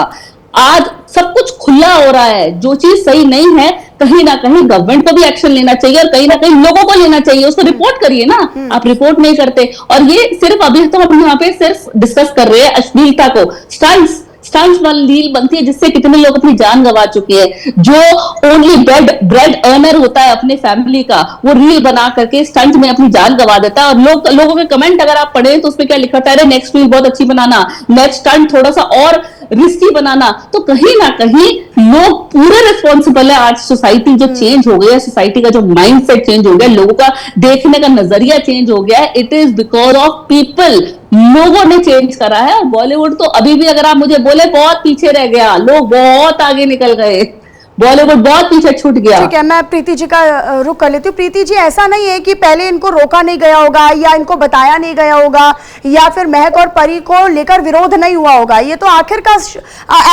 आज सब कुछ खुला हो रहा है, जो चीज सही नहीं है, कहीं ना कहीं गवर्नमेंट को भी एक्शन लेना चाहिए और कहीं ना कहीं लोगों को लेना चाहिए। उसको रिपोर्ट करिए ना, आप रिपोर्ट नहीं करते। और ये सिर्फ अभी तो हम यहाँ पे सिर्फ डिस्कस कर रहे हैं अश्लीलता को। स्टंट्स वाली रील बनती है जिससे कितने लोग अपनी जान गंवा चुके हैं। जो ओनली ब्रेड अर्नर होता है अपने फैमिली का, वो रील बना करके स्टंट में अपनी जान गंवा देता है। और लोगों के कमेंट अगर आप पढ़े तो उसमें क्या लिखा था, अरे नेक्स्ट रील बहुत अच्छी बनाना, नेक्स्ट स्टंट थोड़ा सा और रिस्की बनाना, तो कहीं ना कहीं लोग पूरे रिस्पॉन्सिबल है। आज सोसाइटी जो चेंज हो गई है, सोसाइटी का जो माइंडसेट चेंज हो गया, लोगों का देखने का नजरिया चेंज हो गया है, it is because of people. लोगों ने चेंज करा है। और बॉलीवुड तो अभी भी अगर आप मुझे बोले बहुत पीछे रह गया, लोग बहुत आगे निकल गए, बॉलीवुड बहुत पीछे छूट गया। ठीक है, मैं प्रीति जी का रुख कर लेती हूँ। प्रीति जी, ऐसा नहीं है कि पहले इनको रोका नहीं गया होगा या इनको बताया नहीं गया होगा या फिर महक और परी को लेकर विरोध नहीं हुआ होगा। ये तो आखिर का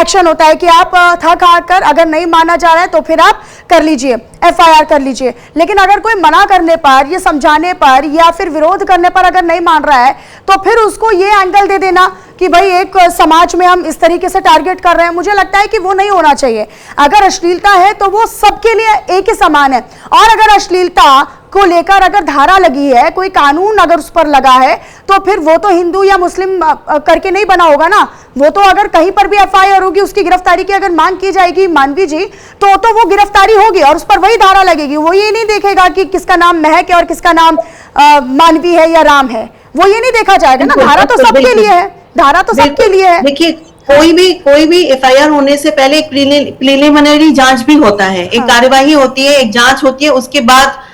एक्शन होता है कि आप थक हार कर अगर नहीं माना जा रहा है तो फिर आप कर लीजिए, FIR कर लीजिए। लेकिन अगर कोई मना करने पर, ये समझाने पर या फिर विरोध करने पर अगर नहीं मान रहा है तो फिर उसको ये एंगल दे देना कि भाई एक समाज में हम इस तरीके से टारगेट कर रहे हैं, मुझे लगता है कि वो नहीं होना चाहिए। अगर अश्लीलता है तो वो सबके लिए एक ही समान है। और अगर अश्लीलता को लेकर अगर धारा लगी है, कोई कानून अगर उस पर लगा है, तो फिर वो तो हिंदू या मुस्लिम करके नहीं बना होगा ना। वो तो अगर कहीं पर भी FIR होगी, उसकी गिरफ्तारी की अगर मांग की जाएगी मानवी जी, तो वो गिरफ्तारी होगी और उस पर वही धारा लगेगी। वो ये नहीं देखेगा कि किसका नाम महक है और किसका नाम मानवी है या राम है, वो ये नहीं देखा जाएगा ना। धारा तो सबके लिए है, धारा तो सबके लिए है। देखिए, कोई भी FIR होने से पहले एक प्रिलिमिनरी जांच भी होता है, एक कार्यवाही होती है, एक जांच होती है, उसके बाद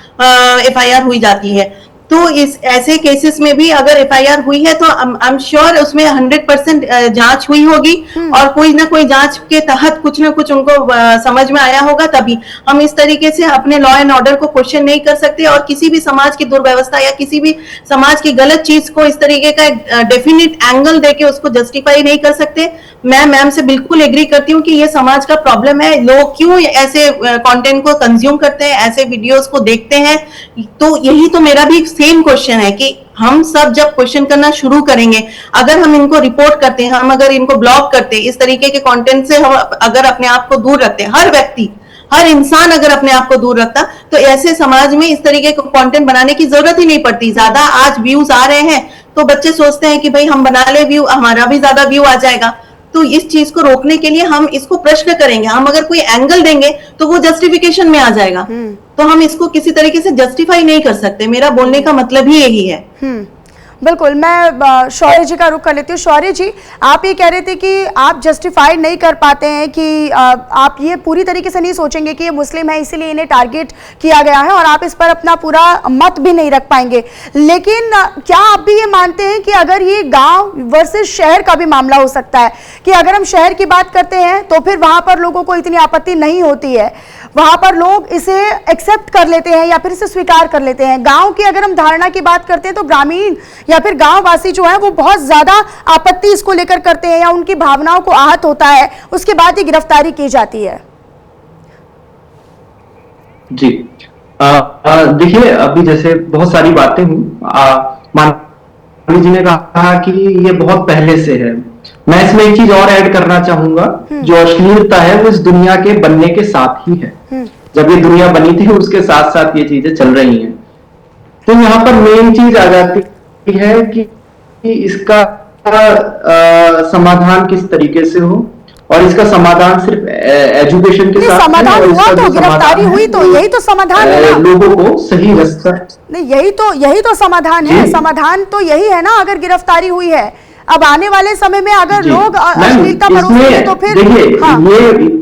FIR हुई जाती है। तो इस ऐसे केसेस में भी अगर FIR हुई है तो आई एम श्योर उसमें 100% जांच हुई होगी और कोई ना कोई जांच के तहत कुछ ना कुछ उनको समझ में आया होगा। तभी हम इस तरीके से अपने लॉ एंड ऑर्डर को क्वेश्चन नहीं कर सकते और किसी भी समाज की दुर्व्यवस्था या किसी भी समाज की गलत चीज को इस तरीके का डेफिनेट एंगल देके उसको जस्टिफाई नहीं कर सकते। मैं मैम से बिल्कुल एग्री करती हूँ कि ये समाज का प्रॉब्लम है। लोग क्यों ऐसे कंटेंट को कंज्यूम करते हैं, ऐसे वीडियोस को देखते हैं। तो यही तो मेरा भी सेम क्वेश्चन है कि हम सब जब क्वेश्चन करना शुरू करेंगे, अगर हम इनको रिपोर्ट करते हैं, हम अगर इनको ब्लॉक करते हैं, इस तरीके के कंटेंट से हम अगर अपने आप को दूर रखते हैं, हर व्यक्ति, हर इंसान अगर अपने आप को दूर रखता, तो ऐसे समाज में इस तरीके का कंटेंट बनाने की जरूरत ही नहीं पड़ती। ज्यादा आज व्यूज आ रहे हैं तो बच्चे सोचते हैं कि भाई हम बना ले व्यू, हमारा भी ज्यादा व्यू आ जाएगा। तो इस चीज को रोकने के लिए हम इसको प्रश्न करेंगे। हम अगर कोई एंगल देंगे तो वो जस्टिफिकेशन में आ जाएगा, तो हम इसको किसी तरीके से जस्टिफाई नहीं कर सकते। मेरा बोलने का मतलब ही यही है। बिल्कुल। मैं शौर्य जी का रुख कर लेती हूँ। शौर्य जी, आप ये कह रहे थे कि आप जस्टिफाई नहीं कर पाते हैं कि आप ये पूरी तरीके से नहीं सोचेंगे कि ये मुस्लिम है इसीलिए इन्हें टारगेट किया गया है और आप इस पर अपना पूरा मत भी नहीं रख पाएंगे। लेकिन क्या आप भी ये मानते हैं कि अगर ये गांव वर्सेस शहर का भी मामला हो सकता है कि अगर हम शहर की बात करते हैं तो फिर वहां पर लोगों को इतनी आपत्ति नहीं होती है, वहां पर लोग इसे एक्सेप्ट कर लेते हैं या फिर इसे स्वीकार कर लेते हैं। गांव की अगर हम धारणा की बात करते हैं तो ग्रामीण या फिर गांववासी जो है वो बहुत ज्यादा आपत्ति इसको लेकर करते हैं या उनकी भावनाओं को आहत होता है, उसके बाद ही गिरफ्तारी की जाती है। जी, देखिए, अभी जैसे बहुत सारी बातें हुई, मानवी जी ने कहा कि ये बहुत पहले से है। मैं इसमें एक चीज और ऐड करना चाहूंगा, जो अश्लीलता है वो इस दुनिया के बनने के साथ ही है। जब ये दुनिया बनी थी उसके साथ साथ ये चीजें चल रही हैं। तो यहाँ पर मेन चीज आ जाती है कि इसका समाधान किस तरीके से हो, और इसका समाधान सिर्फ एजुकेशन के साथ समाधान हुआ तो गिरफ्तारी हुई तो यही तो समाधान है ना, लोगों को सही रास्ता नहीं, यही तो समाधान है। समाधान तो यही है ना, अगर गिरफ्तारी हुई है। अब आने वाले समय में अगर लोग अश्लीलता परोसेंगे तो फिर देखिए, हाँ। ये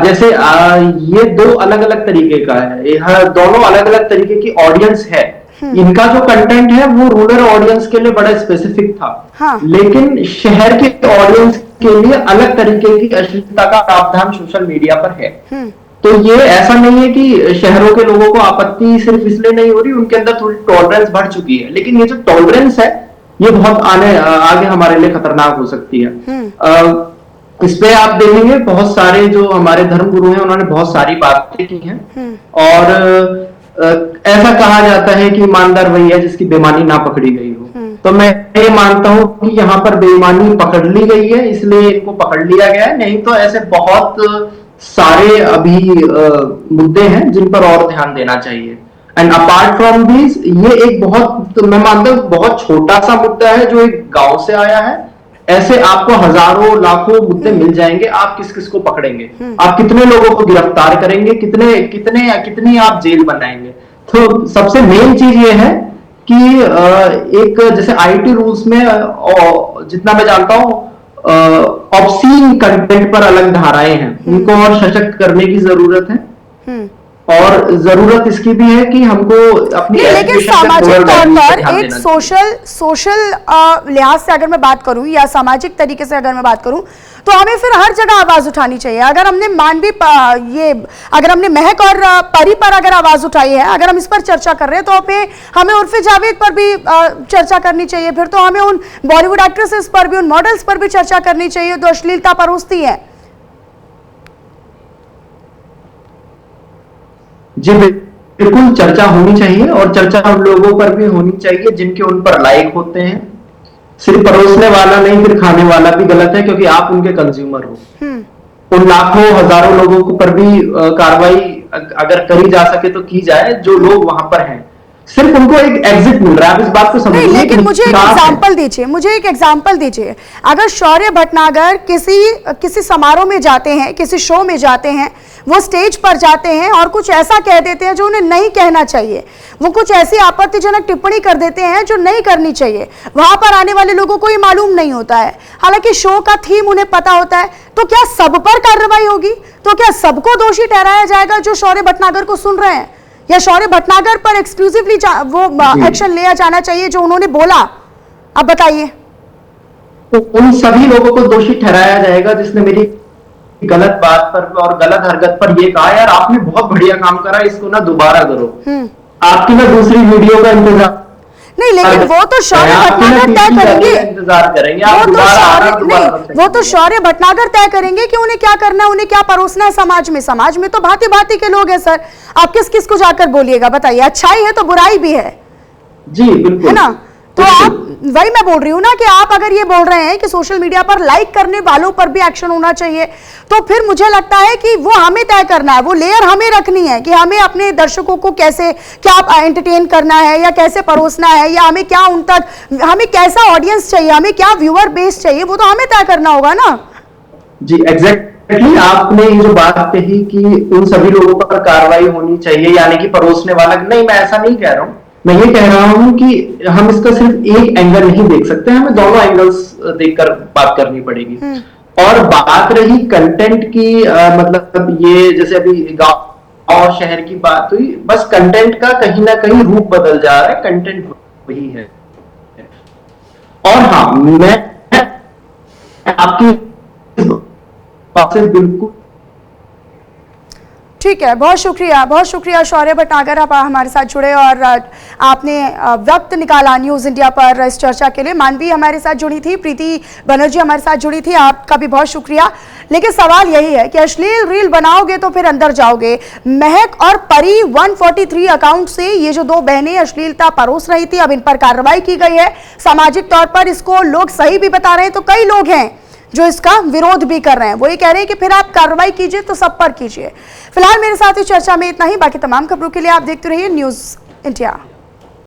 जैसे ये दो अलग अलग तरीके का है, ये दोनों अलग अलग तरीके की ऑडियंस है। इनका जो कंटेंट है वो रूरल ऑडियंस के लिए बड़ा स्पेसिफिक था, हाँ। लेकिन शहर के ऑडियंस के लिए अलग तरीके की अश्लीलता का प्रावधान सोशल मीडिया पर है। तो ये ऐसा नहीं है कि शहरों के लोगों को आपत्ति सिर्फ इसलिए नहीं हो रही, उनके अंदर थोड़ी टॉलरेंस बढ़ चुकी है, लेकिन ये जो टॉलरेंस है ये बहुत आगे हमारे लिए खतरनाक हो सकती है। इस पे आप देखेंगे बहुत सारे जो हमारे धर्म गुरु हैं उन्होंने बहुत सारी बातें की हैं, और ऐसा कहा जाता है कि ईमानदार वही है जिसकी बेईमानी ना पकड़ी गई हो। तो मैं ये मानता हूं कि यहाँ पर बेईमानी पकड़ ली गई है, इसलिए इनको पकड़ लिया गया है। नहीं तो ऐसे बहुत सारे अभी मुद्दे हैं जिन पर और ध्यान देना चाहिए। एंड अपार्ट फ्रॉम दिस, ये एक बहुत, मैं मानता हूं बहुत छोटा सा मुद्दा है जो एक गांव से आया है। ऐसे आपको हजारों लाखों मुद्दे मिल जाएंगे, आप किस किस को पकड़ेंगे, आप कितने लोगों को गिरफ्तार करेंगे, कितनी आप जेल बनाएंगे। तो सबसे मेन चीज ये है कि एक जैसे आईटी रूल्स में जितना मैं जानता हूं ऑब्सीन कंटेंट पर अलग धाराएं हैं, उनको और सशक्त करने की जरूरत है। और जरूरत इसकी भी है कि हमको अपनी लेकिन सामाजिक तौर पर एक सोशल लिहाज से अगर मैं बात करूं या सामाजिक तरीके से अगर मैं बात करूं तो हमें फिर हर जगह आवाज उठानी चाहिए। अगर हमने अगर हमने महक और परी पर अगर आवाज उठाई है, अगर हम इस पर चर्चा कर रहे हैं तो हमें उर्फी जावेद पर भी चर्चा करनी चाहिए। फिर तो हमें उन बॉलीवुड एक्ट्रेसेस पर भी, उन मॉडल्स पर भी चर्चा करनी चाहिए जो अश्लीलता परोसती है। जी बिल्कुल, चर्चा होनी चाहिए और चर्चा उन लोगों पर भी होनी चाहिए जिनके उन पर लाइक होते हैं। सिर्फ परोसने वाला नहीं, फिर खाने वाला भी गलत है, क्योंकि आप उनके कंज्यूमर हो। उन लाखों हजारों लोगों पर भी कार्रवाई अगर करी जा सके तो की जाए जो लोग वहां पर हैं। सिर्फ उनको एक एग्जिट मिल रहा है, आप इस बात को समझिए। लेकिन मुझे एक एग्जांपल दीजिए, अगर शौर्य भटनागर किसी समारोह में जाते हैं, किसी शो में जाते हैं, वो स्टेज पर जाते हैं और कुछ ऐसा कह देते हैं जो उन्हें नहीं कहना चाहिए, वो कुछ ऐसी आपत्तिजनक टिप्पणी कर देते हैं जो नहीं करनी चाहिए, वहां पर आने वाले लोगों को ये मालूम नहीं होता है, हालांकि शो का थीम उन्हें पता होता है, तो क्या सब पर कार्रवाई होगी? तो क्या सबको दोषी ठहराया जाएगा जो शौर्य भटनागर को सुन रहे हैं, या शौर्य भटनागर पर एक्सक्लूसिवली वो एक्शन लिया जाना चाहिए जो उन्होंने बोला? अब बताइए। तो उन सभी लोगों को दोषी ठहराया जाएगा जिसने मेरी गलत बात पर और गलत हरकत पर ये कहा, यार आपने बहुत बढ़िया काम करा, इसको ना दोबारा करो। आपकी ना दूसरी वीडियो का इंतजार नहीं, लेकिन वो तो शौर्य भटनागर तय करेंगे, इंतजार करेंगे। वो तो शौर्य भटनागर तय करेंगे कि उन्हें क्या करना है, उन्हें क्या परोसना है समाज में तो भांति भांति के लोग हैं सर। आप किस किस को जाकर बोलिएगा, बताइए। अच्छाई है तो बुराई भी है जी, बिल्कुल, है ना? तो आप, वही मैं बोल रही हूँ ना कि आप अगर ये बोल रहे हैं कि सोशल मीडिया पर लाइक करने वालों पर भी एक्शन होना चाहिए, तो फिर मुझे लगता है कि वो हमें तय करना है, वो लेयर हमें रखनी है कि हमें अपने दर्शकों को कैसे क्या एंटरटेन करना है या कैसे परोसना है, या हमें क्या हमें कैसा ऑडियंस चाहिए, हमें क्या व्यूअर बेस चाहिए, वो तो हमें तय करना होगा ना। जी एग्जैक्टली, आपने ये जो बात कही कि उन सभी लोगों पर कार्रवाई होनी चाहिए, यानी कि परोसने वाला नहीं, मैं ऐसा नहीं कह रहा हूँ। मैं ये कह रहा हूं कि हम इसका सिर्फ एक एंगल नहीं देख सकते, हमें दोनों एंगल्स देखकर बात करनी पड़ेगी। और बात रही कंटेंट की, मतलब ये जैसे अभी गांव और शहर की बात हुई, बस कंटेंट का कहीं ना कहीं रूप बदल जा रहा है, कंटेंट वही है। और हाँ, मैं आपकी बात से बिल्कुल ठीक है, बहुत शुक्रिया शौर्य भटनागर, आप हमारे साथ जुड़े और आपने वक्त निकाला न्यूज़ इंडिया पर इस चर्चा के लिए। मानवी हमारे साथ जुड़ी थी, प्रीति बनर्जी हमारे साथ जुड़ी थी, आपका भी बहुत शुक्रिया। लेकिन सवाल यही है कि अश्लील रील बनाओगे तो फिर अंदर जाओगे। महक और परी 143 अकाउंट से ये जो दो बहनें अश्लीलता परोस रही थी, अब इन पर कार्रवाई की गई है। सामाजिक तौर पर इसको लोग सही भी बता रहे हैं, तो कई लोग हैं जो इसका विरोध भी कर रहे हैं। वो ये कह रहे हैं कि फिर आप कार्रवाई कीजिए तो सब पर कीजिए। फिलहाल मेरे साथ इस चर्चा में इतना ही। बाकी तमाम खबरों के लिए आप देखते रहिए न्यूज़ इंडिया।